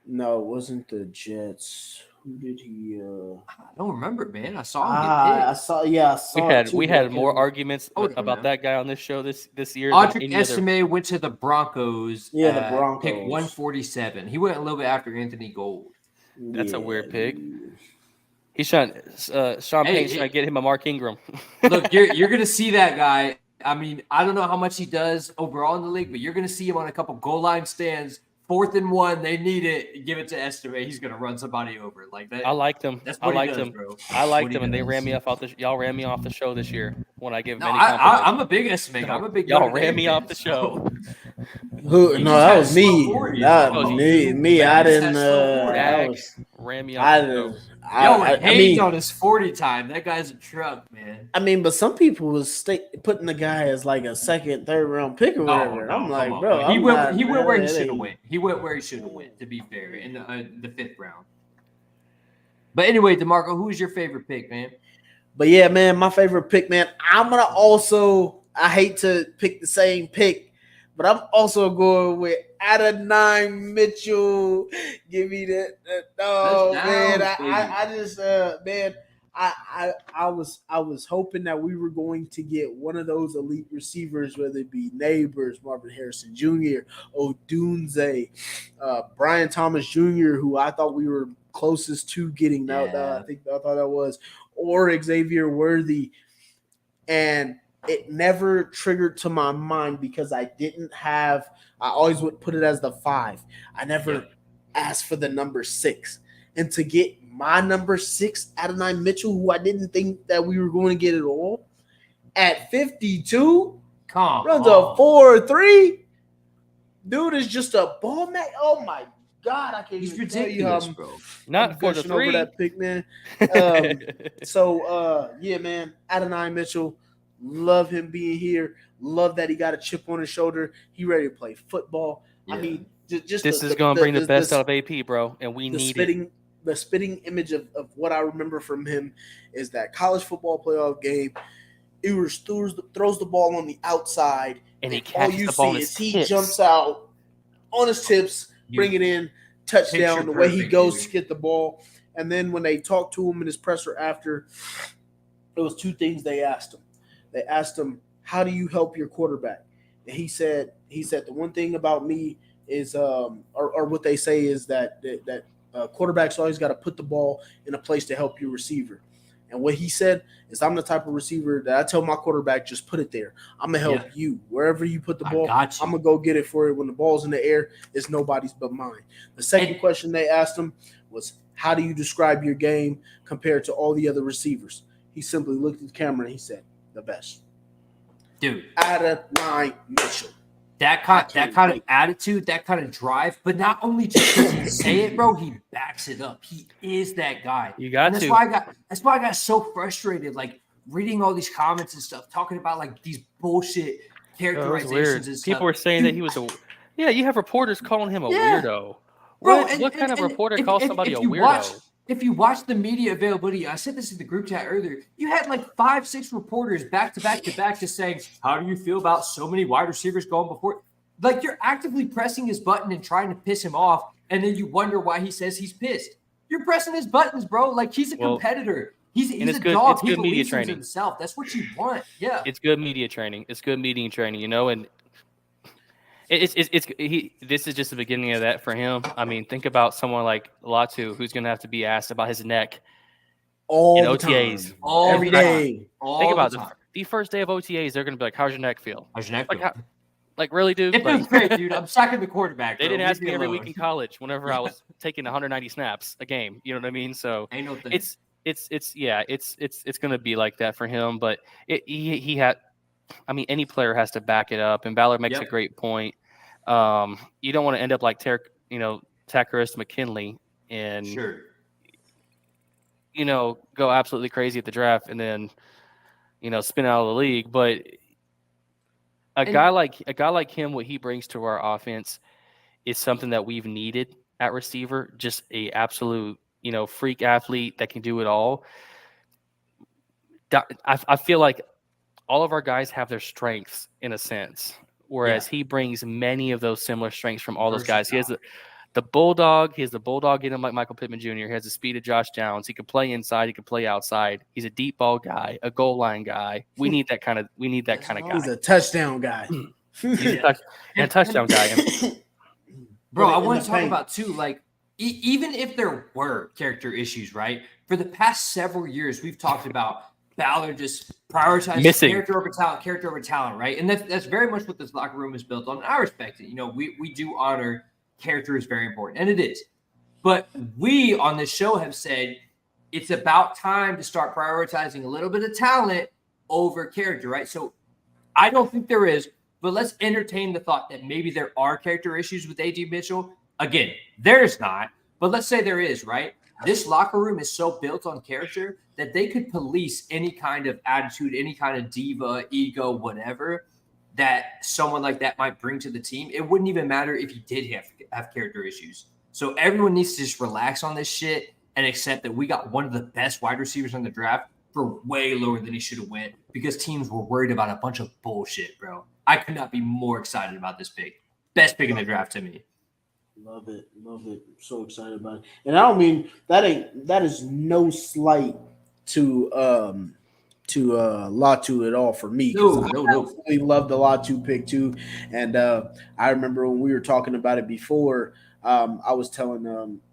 no, it wasn't the Jets. Who did he I don't remember, man. I saw him I get saw We had more arguments Oh, yeah, about man. that guy on this show this year. picked. than Audric any other. Estime went to the Broncos. Yeah, the Broncos. Pick 147. He went a little bit after Anthony Gold. That's a weird pick. He's trying. Sean Payne's trying to get him a Mark Ingram. Look, you're gonna see that guy. I mean, I don't know how much he does overall in the league, but you're gonna see him on a couple goal line stands. 4th and 1, they need it. Give it to Estime. He's gonna run somebody over like that. I liked him. That's I what he liked does, him. bro. I liked What him, he and they does. ran me off y'all ran me off the show this year when I give No, him any compliment. I'm a big Estime. I'm a big. Y'all Notre ran Dame me fan, off the show. Who? He No, just that had was a me. slow forward. That Oh, me. I He just didn't. had slow forward. That Dak was. ran me off I the show. didn't. Yo, I hating mean, on his 40 time. That guy's a truck, man. I mean, but some people was putting the guy as like a second, third round pick or whatever. No, I'm come like, on, bro, He I'm went. not, He went where he that should have ain't- went. He went where he should have went. To be fair, in the 5th round. But anyway, DeMarco, who is your favorite pick, man? But yeah, man, my favorite pick, man. I'm gonna also. I hate to pick the same pick, but I'm also going with Adonai Mitchell. Give me that. Oh man, I just man. I was hoping that we were going to get one of those elite receivers, whether it be Neighbors, Marvin Harrison Jr., Odunze, Brian Thomas Jr., who I thought we were closest to getting. Now Yeah. I thought that was, or Xavier Worthy, and it never triggered to my mind because I didn't have. I always would put it as the 5. I never asked for the number 6, and to get my number 6, Adonai Mitchell, who I didn't think that we were going to get at all, at 52, Come runs on. a 4.3. Dude is just a ball man. Oh my God, I can't He's even tell you how ridiculous, I'm bro. Not for the gushing over 3. that pick, man. Yeah, man, Adonai Mitchell, love him being here. Love that he got a chip on his shoulder. He ready to play football. Yeah. I mean, just This is going to bring the best out of AP, bro, and we need it. The spitting image of what I remember from him is that college football playoff game. Ewers throws the ball on the outside, And he all catches you the ball on see his is he tips. jumps out on his tips, bring it in, touchdown. Picture The way he perfect, goes dude. to get the ball, and then when they talked to him in his presser after, there was 2 things they asked him. They asked him, "How do you help your quarterback?" And he said, "The one thing about me is, or what they say is that quarterbacks always got to put the ball in a place to help your receiver." And what he said is, "I'm the type of receiver that I tell my quarterback, just put it there. I'm gonna help you wherever you put the I ball. got you. I'm gonna go get it for you. When the ball's in the air, it's nobody's but mine." The second And- question they asked him was, "How do you describe your game compared to all the other receivers?" He simply looked at the camera and he said, "The best." Dude, Adonai Mitchell. that kind of attitude, that kind of drive, but not only just does he say it, bro, he backs it up. He is that guy. You got And that's to. why I got so frustrated, like reading all these comments and stuff, talking about like these bullshit Oh, it was characterizations weird. and stuff. People were saying that Dude, he was a. Yeah, you have reporters calling him a Yeah. weirdo. Bro, What kind of reporter if- calls if- somebody if a you weirdo? If you watch the media availability, I said this in the group chat earlier, you had like 5-6 reporters back to back just saying, "How do you feel about so many wide receivers going before?" Like you're actively pressing his button and trying to piss him off, and then you wonder why he says he's pissed. You're pressing his buttons, bro. Like he's a competitor. He's it's a good- dog. it's He good media believes in training. himself. That's what you want. Yeah. It's good media training. It's good meeting training, and this is just the beginning of that for him. I mean, think about someone like Latu, who's going to have to be asked about his neck All in the OTAs. time. All Every the time. day. All Think the about time. the first day of OTAs. They're going to be like, "How's your neck feel?" How's your neck Like, feel? Like, really, dude? It feels Like, great, dude. I'm sacking the quarterback. they Bro. didn't ask Leave me every alone. week in college whenever I was taking 190 snaps a game. You know what I mean? So Ain't no thing. it's going to be like that for him. But he had, I mean, any player has to back it up. And Ballard makes a great point. You don't want to end up like Takaris McKinley and go absolutely crazy at the draft and then spin out of the league. But a guy like him, what he brings to our offense is something that we've needed at receiver. Just a absolute freak athlete that can do it all. I feel like all of our guys have their strengths in a sense, whereas he brings many of those similar strengths from all those guys. He has the bulldog. He has the bulldog in him like Michael Pittman Jr. He has the speed of Josh Downs. He can play inside. He can play outside. He's a deep ball guy, a goal line guy. We need that kind of guy. He's a touchdown guy. He's a touchdown guy. Bro, I want to talk about too, like even if there were character issues, right? For the past several years, we've talked about Ballard just prioritizing character over talent, right? And that's very much what this locker room is built on. And I respect it. We do honor character is very important, and it is. But we on this show have said it's about time to start prioritizing a little bit of talent over character, right? So I don't think there is, but let's entertain the thought that maybe there are character issues with A.D. Mitchell. Again, there's not, but let's say there is, right? This locker room is so built on character that they could police any kind of attitude, any kind of diva, ego, whatever, that someone like that might bring to the team. It wouldn't even matter if he did have character issues. So everyone needs to just relax on this shit and accept that we got one of the best wide receivers in the draft for way lower than he should have went because teams were worried about a bunch of bullshit, bro. I could not be more excited about this pick. Best pick in the draft to me. Love it. I'm so excited about it. And I don't mean that is no slight to Latu at all for me. No. I love the Latu pick too. And I remember when we were talking about it before, I was telling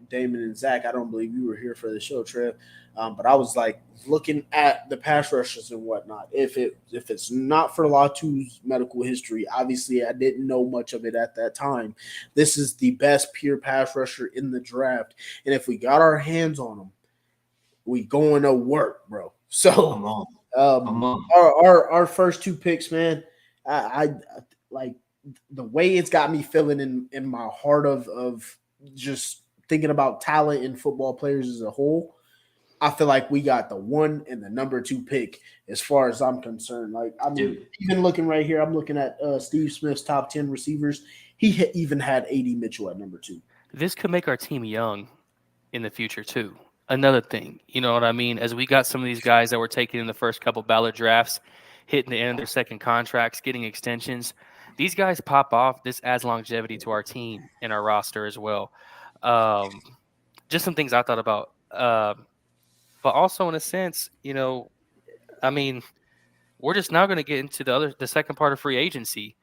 Damon and Zach, I don't believe you were here for the show, Trev. But I was like looking at the pass rushers and whatnot. If it's not for Latu's medical history, obviously I didn't know much of it at that time. This is the best pure pass rusher in the draft, and if we got our hands on him, we going to work, bro. So our first two picks, man, I like the way it's got me feeling in my heart of just thinking about talent in football players as a whole. I feel like we got the 1 and the number 2 pick as far as I'm concerned. Like, I'm even looking right here. I'm looking at Steve Smith's top 10 receivers. He even had A.D. Mitchell at number 2. This could make our team young in the future too. Another thing, you know what I mean? As we got some of these guys that were taken in the first couple Ballard drafts, hitting the end of their second contracts, getting extensions, these guys pop off. This adds longevity to our team and our roster as well. Just some things I thought about. But also in a sense, I mean, we're just now going to get into the second part of free agency.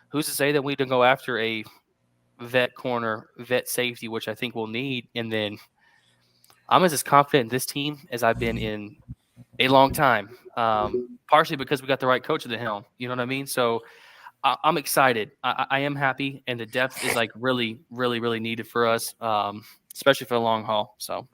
Who's to say that we don't go after a vet corner, vet safety, which I think we'll need. And then I'm as confident in this team as I've been in a long time, partially because we got the right coach at the helm. You know what I mean? So I'm excited. I am happy. And the depth is like really, really, really needed for us, especially for the long haul. So.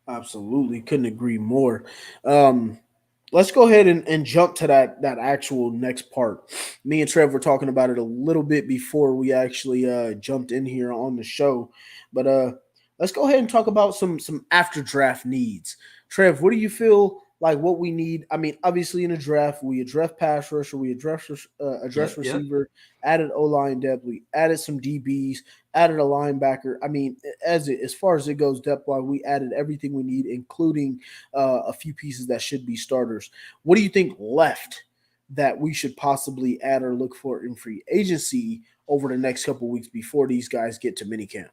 Absolutely. Couldn't agree more. Let's go ahead and jump to that actual next part. Me and Trev were talking about it a little bit before we actually jumped in here on the show. But let's go ahead and talk about some after draft needs. Trev, what do you feel like what we need? I mean, obviously in a draft, we address pass rusher, we address receiver, added O-line depth, we added some DBs, added a linebacker. I mean, as far as it goes depth-wise, we added everything we need, including a few pieces that should be starters. What do you think left that we should possibly add or look for in free agency over the next couple of weeks before these guys get to minicamp?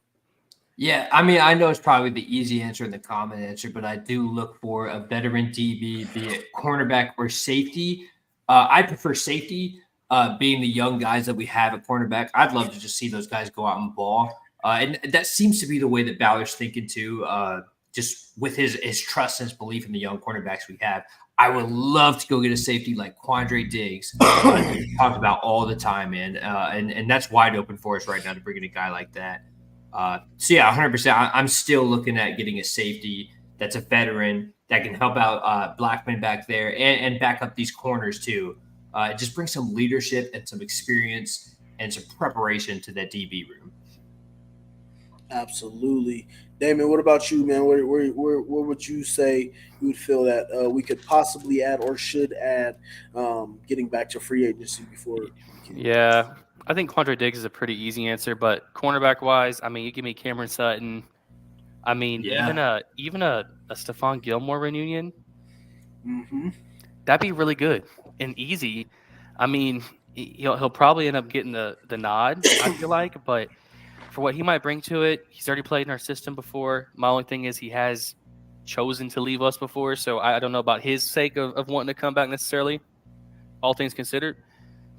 Yeah, I mean, I know it's probably the easy answer and the common answer, but I do look for a veteran DB, be it cornerback or safety. I prefer safety, being the young guys that we have at cornerback. I'd love to just see those guys go out and ball. And that seems to be the way that Ballard's thinking too. just with his trust and his belief in the young cornerbacks we have. I would love to go get a safety like Quandre Diggs, talked about all the time, man. And that's wide open for us right now to bring in a guy like that. So yeah, 100%. I'm still looking at getting a safety that's a veteran that can help out Blackman back there and back up these corners too. Just bring some leadership and some experience and some preparation to that DB room. Absolutely. Damon, what about you, man? Where would you say you would feel that we could possibly add or should add getting back to free agency before? Yeah, I think Quandre Diggs is a pretty easy answer, but cornerback wise, I mean, you give me Cameron Sutton. I mean, even a Stephon Gilmore reunion, that'd be really good and easy. I mean, he'll probably end up getting the nod, I feel like, but for what he might bring to it, he's already played in our system before. My only thing is he has chosen to leave us before, so I don't know about his sake of wanting to come back necessarily, all things considered.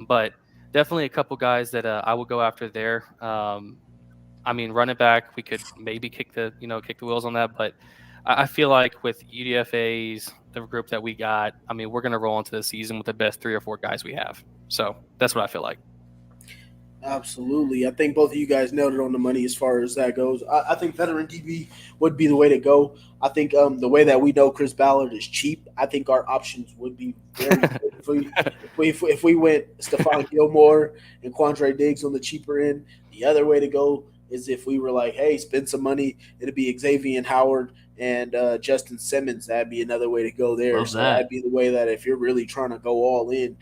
But definitely a couple guys that I would go after there. I mean, running back, we could maybe kick the wheels on that, but I feel like with UDFA's, the group that we got, I mean, we're going to roll into the season with the best 3 or 4 guys we have. So that's what I feel like. Absolutely. I think both of you guys nailed it on the money as far as that goes. I think veteran DB would be the way to go. I think the way that we know Chris Ballard is cheap, I think our options would be very good. If we went Stephon Gilmore and Quandre Diggs on the cheaper end. The other way to go is if we were like, hey, spend some money, it'd be Xavier Howard and Justin Simmons. That'd be another way to go there. Love so that. that'd be the way that if you're really trying to go all in,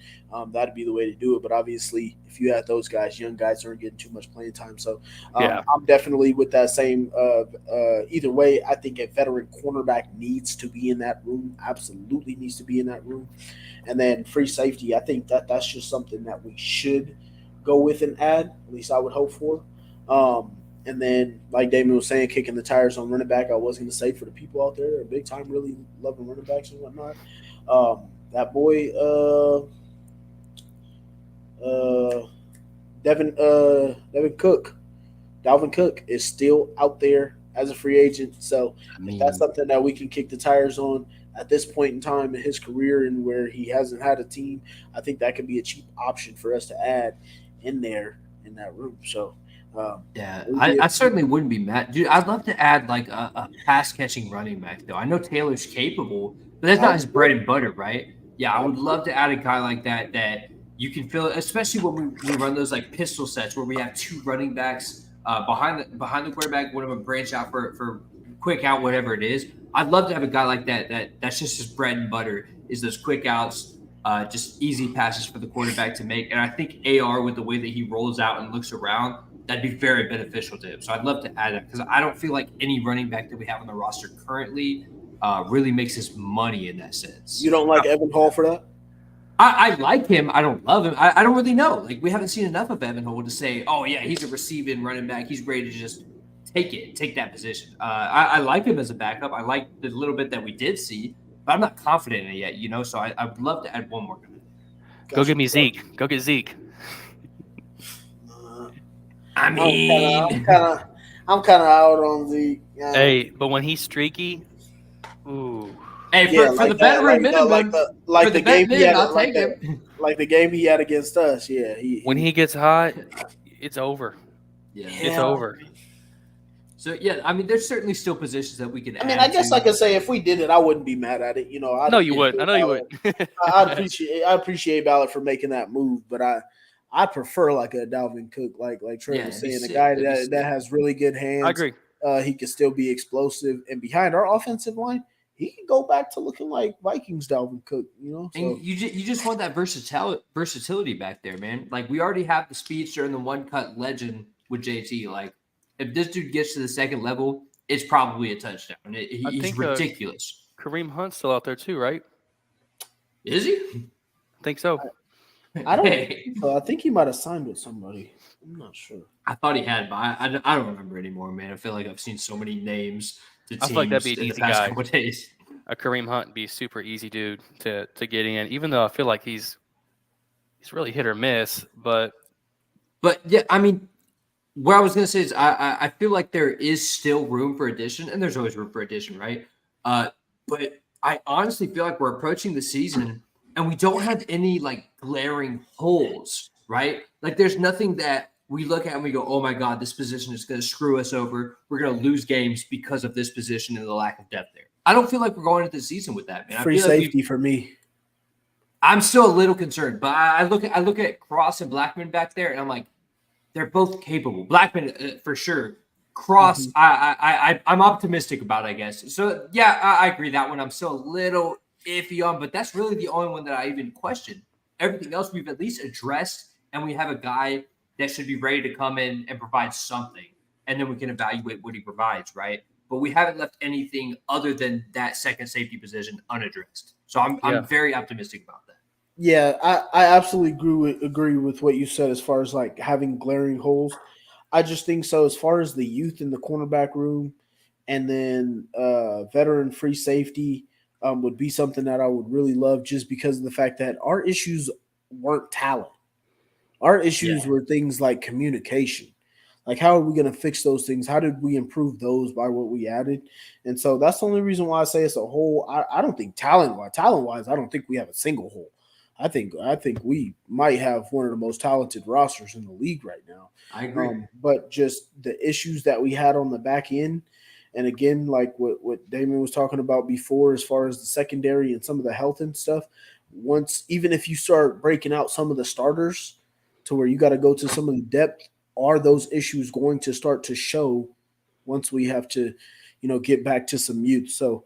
that'd be the way to do it. But obviously, if you had those guys, young guys aren't getting too much playing time. So I'm definitely with that same. Either way, I think a veteran cornerback needs to be in that room. Absolutely needs to be in that room. And then free safety, I think that's just something that we should go with and add. At least I would hope for. And then, like Damon was saying, kicking the tires on running back, I was going to say for the people out there, are big time really loving running backs and whatnot. That boy, Dalvin Cook is still out there as a free agent. So if that's something that we can kick the tires on at this point in time in his career and where he hasn't had a team, I think that could be a cheap option for us to add in there in that room. So. I certainly wouldn't be mad. Dude, I'd love to add like a pass-catching running back, though. I know Taylor's capable, but that's not his bread and butter, right? Yeah, I would love to add a guy like that you can feel, especially when we run those like pistol sets where we have 2 running backs behind the quarterback, one of them branch out for quick out, whatever it is. I'd love to have a guy like that's just his bread and butter is those quick outs, just easy passes for the quarterback to make. And I think AR, with the way that he rolls out and looks around, that'd be very beneficial to him. So I'd love to add that because I don't feel like any running back that we have on the roster currently really makes us money in that sense. You don't like Evan Hall for that? I like him. I don't love him. I don't really know. Like, we haven't seen enough of Evan Hall to say, oh, yeah, he's a receiving running back. He's ready to just take that position. I like him as a backup. I like the little bit that we did see, but I'm not confident in it yet, so I would love to add one more guy. Go get me Zeke. Go get Zeke. I mean, I'm kind of out on Zeke. Hey, but when he's streaky, ooh. Hey, for the veteran minimum, like the game he had, I'll take him. Like the game he had against us. Yeah, when he gets hot, it's over. Yeah, it's over. So yeah, I mean, there's certainly still positions that we can. I mean, I guess I could say if we did it, I wouldn't be mad at it. I know you would. I appreciate Ballard for making that move, but I prefer like a Dalvin Cook, like Trey was saying, a guy that has really good hands. I agree. He can still be explosive, and behind our offensive line, he can go back to looking like Vikings Dalvin Cook. So. And you just want that versatility back there, man. Like, we already have the speedster and the one-cut legend with JT. Like, if this dude gets to the second level, it's probably a touchdown. He's ridiculous. Kareem Hunt's still out there too, right? Is he? I think so. I don't. So I think he might have signed with somebody. I'm not sure. I thought he had, but I don't remember anymore, man. I feel like I've seen so many names to teams I feel like that'd be an in easy the past guy. couple of days. A Kareem Hunt would be a super easy dude to get in, even though I feel like he's really hit or miss. But yeah, I mean, what I was going to say is I feel like there is still room for addition, and there's always room for addition, right? But I honestly feel like we're approaching the season and we don't have any like glaring holes, right? Like there's nothing that we look at and we go, oh my God, this position is going to screw us over. We're going to lose games because of this position and the lack of depth there. I don't feel like we're going into the season with that, man. Free I feel safety for me. I'm still a little concerned, but I look at Cross and Blackman back there, and I'm like, they're both capable. Blackman for sure. Cross, I'm optimistic about, I guess. So yeah, I agree that one. I'm still a little iffy on, but that's really the only one that I even question. Everything else we've at least addressed, and we have a guy that should be ready to come in and provide something, and then we can evaluate what he provides, right? But we haven't left anything other than that second safety position unaddressed. So I'm very optimistic about that. Yeah, I absolutely agree with what you said as far as like having glaring holes. I just think so as far as the youth in the cornerback room, and then veteran free safety would be something that I would really love, just because of the fact that our issues weren't talent. Our issues were things like communication. Like, how are we going to fix those things? How did we improve those by what we added? And so that's the only reason why I say it's a whole. I don't think talent-wise, I don't think we have a single hole. I think we might have one of the most talented rosters in the league right now. I agree. But just the issues that we had on the back end, and again, like what Damon was talking about before, as far as the secondary and some of the health and stuff. Even if you start breaking out some of the starters to where you got to go to some of the depth, are those issues going to start to show once we have to, get back to some youth? So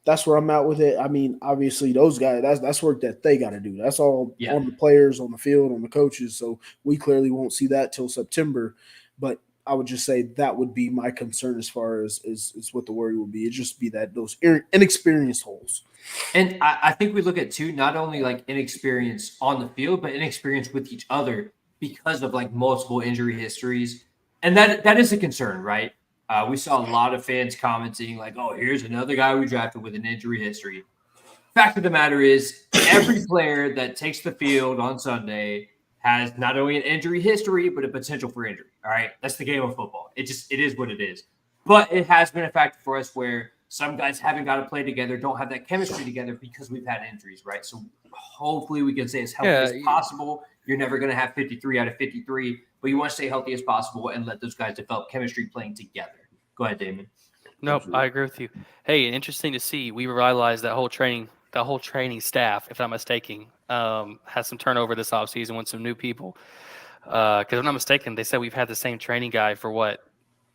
that's where I'm at with it. I mean, obviously those guys, that's work that they got to do. That's all on the players, on the field, on the coaches. So we clearly won't see that till September. But I would just say that would be my concern as far as what the worry would be. It just be that those inexperienced holes. And I think we look at too, not only like inexperience on the field, but inexperience with each other because of like multiple injury histories. And that is a concern, right? We saw a lot of fans commenting like, oh, here's another guy we drafted with an injury history. Fact of the matter is, every player that takes the field on Sunday has not only an injury history, but a potential for injury. All right. That's the game of football. It is what it is. But it has been a factor for us where some guys haven't got to play together, don't have that chemistry together because we've had injuries, right? So hopefully we can stay as healthy as possible. You're never going to have 53 out of 53, but you want to stay healthy as possible and let those guys develop chemistry playing together. Go ahead, Damon. Nope, I agree with you. Hey, interesting to see. We revitalized that whole training staff, if I'm not mistaken, has some turnover this offseason with some new people. Because if I'm not mistaken, they said we've had the same training guy for what?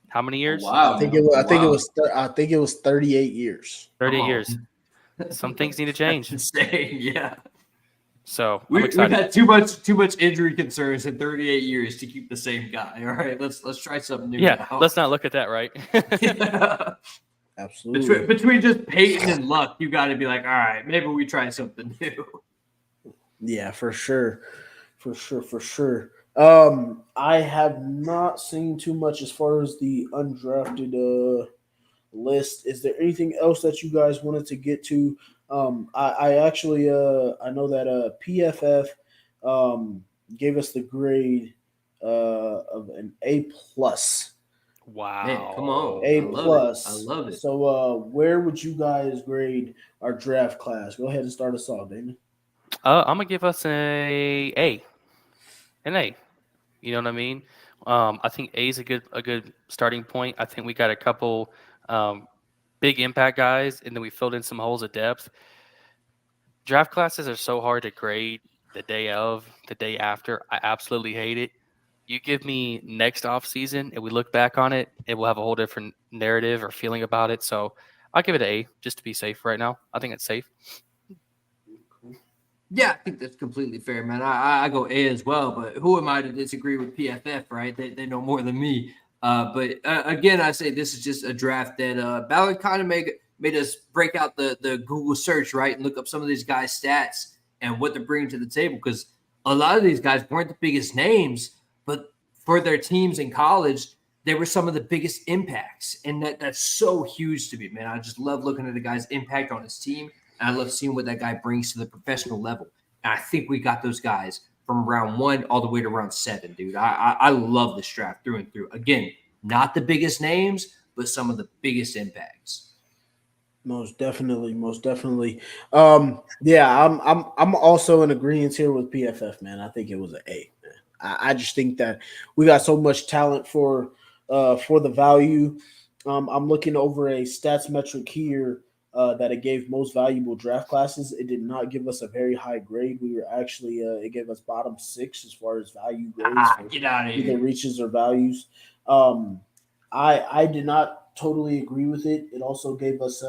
How many years? Wow. I think it was 38 years. 38 years. Some things need to change. That's insane, yeah. So we've had too much injury concerns in 38 years to keep the same guy. All right, let's try something new. Yeah, now. Let's not look at that, right? Yeah. Absolutely. Between just Peyton and Luck, you got to be like, all right, maybe we try something new. Yeah, for sure. I have not seen too much as far as the undrafted list. Is there anything else that you guys wanted to get to? I actually I know that PFF gave us the grade of an A+. Wow. Man, come on. A+. I love it. So where would you guys grade our draft class? Go ahead and start us off, Damon. I'm gonna give us an A. You know what I mean? I think A is a good starting point. I think we got a couple big impact guys, and then we filled in some holes of depth. Draft classes are so hard to grade the day of, the day after. I absolutely hate it. You give me next off season, and we look back on it, it will have a whole different narrative or feeling about it. So I'll give it an A just to be safe right now. I think it's safe. Yeah, I think that's completely fair, man. I go A as well, but who am I to disagree with PFF, right? They know more than me. But again, I say this is just a draft that Ballard kind of made us break out the Google search, right, and look up some of these guys' stats and what they're bringing to the table, because a lot of these guys weren't the biggest names, but for their teams in college, they were some of the biggest impacts, and that's so huge to me, man. I just love looking at the guy's impact on his team, and I love seeing what that guy brings to the professional level. And I think we got those guys from round 1 all the way to round 7, dude. I love this draft through and through. Again, not the biggest names, but some of the biggest impacts. Most definitely. Yeah, I'm also in agreement here with PFF, man. I think it was an A. Man. I just think that we got so much talent for the value. I'm looking over a stats metric here that it gave most valuable draft classes. It did not give us a very high grade. We were actually it gave us bottom 6 as far as value grades for Get out of either here. reaches or values. I did not totally agree with it. It also gave us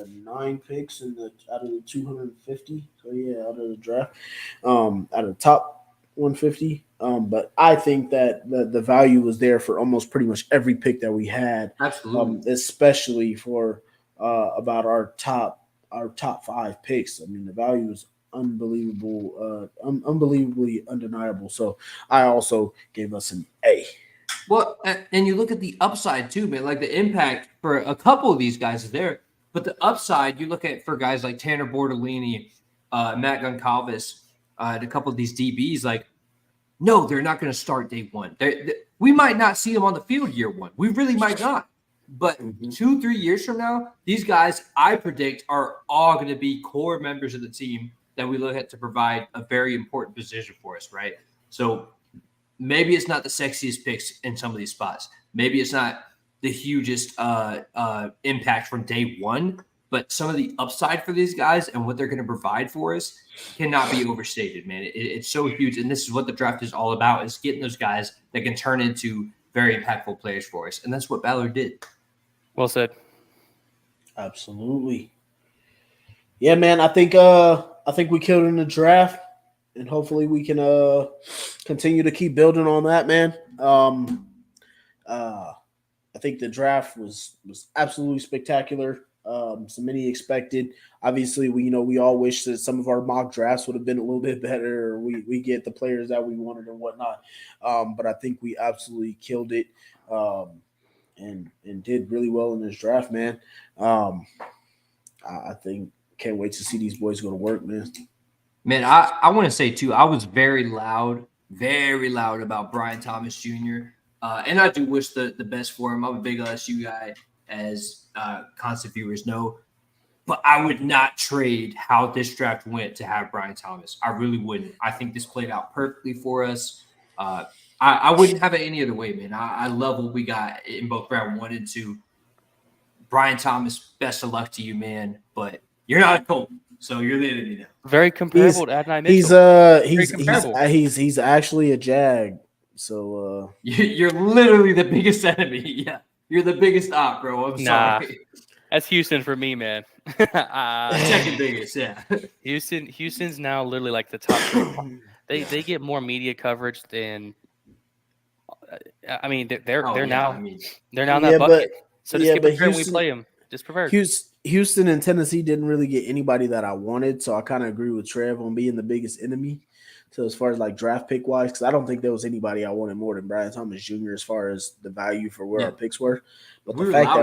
9 picks out of the 250. So yeah, out of the draft, out of the top 150. But I think that the value was there for almost pretty much every pick that we had. Absolutely. Especially for about our top 5 picks. I mean, the value is unbelievable, unbelievably undeniable. So I also gave us an A. Well, and you look at the upside too, man. Like the impact for a couple of these guys is there, but the upside you look at for guys like Tanner Bortolini, Matt Goncalves, and a couple of these DBs. Like, no, they're not going to start day 1. We might not see them on the field year 1. We really might not. But 2-3 years from now, these guys, I predict, are all going to be core members of the team that we look at to provide a very important position for us, right? So maybe it's not the sexiest picks in some of these spots. Maybe it's not the hugest impact from day 1, but some of the upside for these guys and what they're going to provide for us cannot be overstated, man. It's so huge, and this is what the draft is all about: is getting those guys that can turn into very impactful players for us, and that's what Ballard did. Well said. Absolutely. Yeah, man. I think we killed in the draft, and hopefully we can continue to keep building on that, man. I think the draft was absolutely spectacular. So many expected. Obviously, we all wish that some of our mock drafts would have been a little bit better, or we get the players that we wanted and whatnot. But I think we absolutely killed it, and did really well in this draft, man. I think can't wait to see these boys go to work, man. Man, I want to say too, I was very loud about Brian Thomas Jr. And I do wish the best for him. I'm a big LSU guy, as constant viewers know. But I would not trade how this draft went to have Brian Thomas. I really wouldn't. I think this played out perfectly for us. I wouldn't have it any other way, man. I love what we got in both round 1 and 2. Brian Thomas, best of luck to you, man. But you're not a Colt, so you're the enemy now. Very comparable to Adonai Mitchell. He's actually a Jag. So you're literally the biggest enemy. Yeah, you're the biggest op, bro. I'm sorry. That's Houston for me, man. Second biggest, yeah. Houston's now literally like the top 3. They get more media coverage than. I mean, they're now in that bucket. So just get prepared when we play them. Just prepared. Houston and Tennessee didn't really get anybody that I wanted, so I kind of agree with Trev on being the biggest enemy. So as far as like draft pick wise, because I don't think there was anybody I wanted more than Brian Thomas Jr. as far as the value for where our picks were. But the fact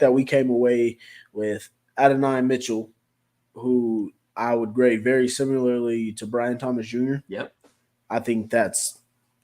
that we came away with Adonai Mitchell, who I would grade very similarly to Brian Thomas Jr. Yep. I think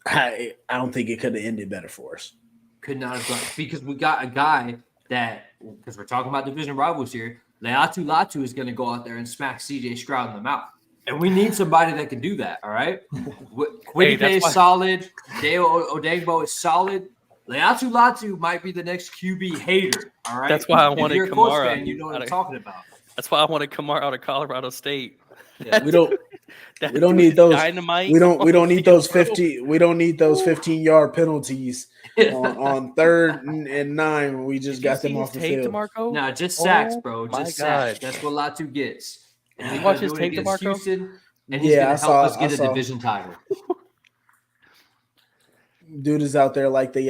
I don't think it could have ended better for us. Could not have done, because we got a guy that, because we're talking about division rivals here, Leatu Latu is going to go out there and smack CJ Stroud in the mouth. And we need somebody that can do that, all right? Quiddy is solid. Deo Odegbo is solid. Leatu Latu might be the next QB hater, all right? That's why I wanted Kamara. If you're a Colts fan, you know what I'm talking about. That's why I wanted Kamara out of Colorado State. Yeah. We don't need those dynamite. We don't need those 50. We don't need those 15-yard penalties on 3rd and 9 when we just got them off the field. No, just sacks, bro. Just sacks. That's what Latu gets. And you watch his tape to Marco? Houston, and he's going to help us get a division title. Dude is out there like the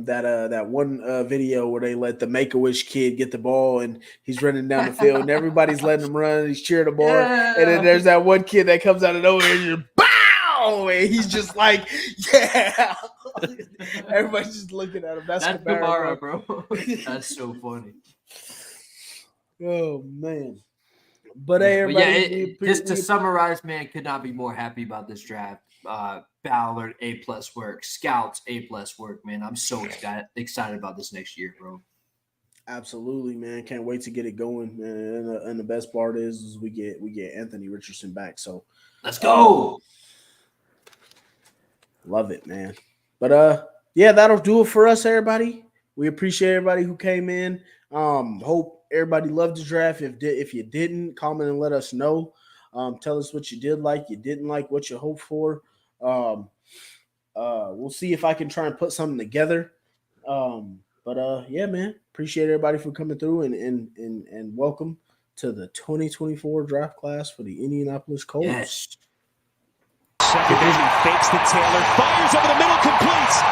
that one video where they let the Make-A-Wish kid get the ball and he's running down the field and everybody's letting him run. He's cheering the ball, and then there's that one kid that comes out of nowhere and just bow, and he's just like, yeah. Everybody's just looking at him. That's Kamara, bro. That's so funny. Oh man. But hey, everybody, just to summarize, man, could not be more happy about this draft. Ballard, A+ work. Scouts, A+ work, man. I'm so excited about this next year, bro. Absolutely, man. Can't wait to get it going. And the best part is we get Anthony Richardson back. So let's go. Love it, man. But yeah, that'll do it for us, everybody. We appreciate everybody who came in. Hope everybody loved the draft. If you didn't, comment and let us know. Tell us what you did like, you didn't like, what you hoped for. We'll see if I can try and put something together. But yeah, man, appreciate everybody for coming through and welcome to the 2024 draft class for the Indianapolis Colts. Yes. Second vision, fakes to Taylor, fires over the middle, completes.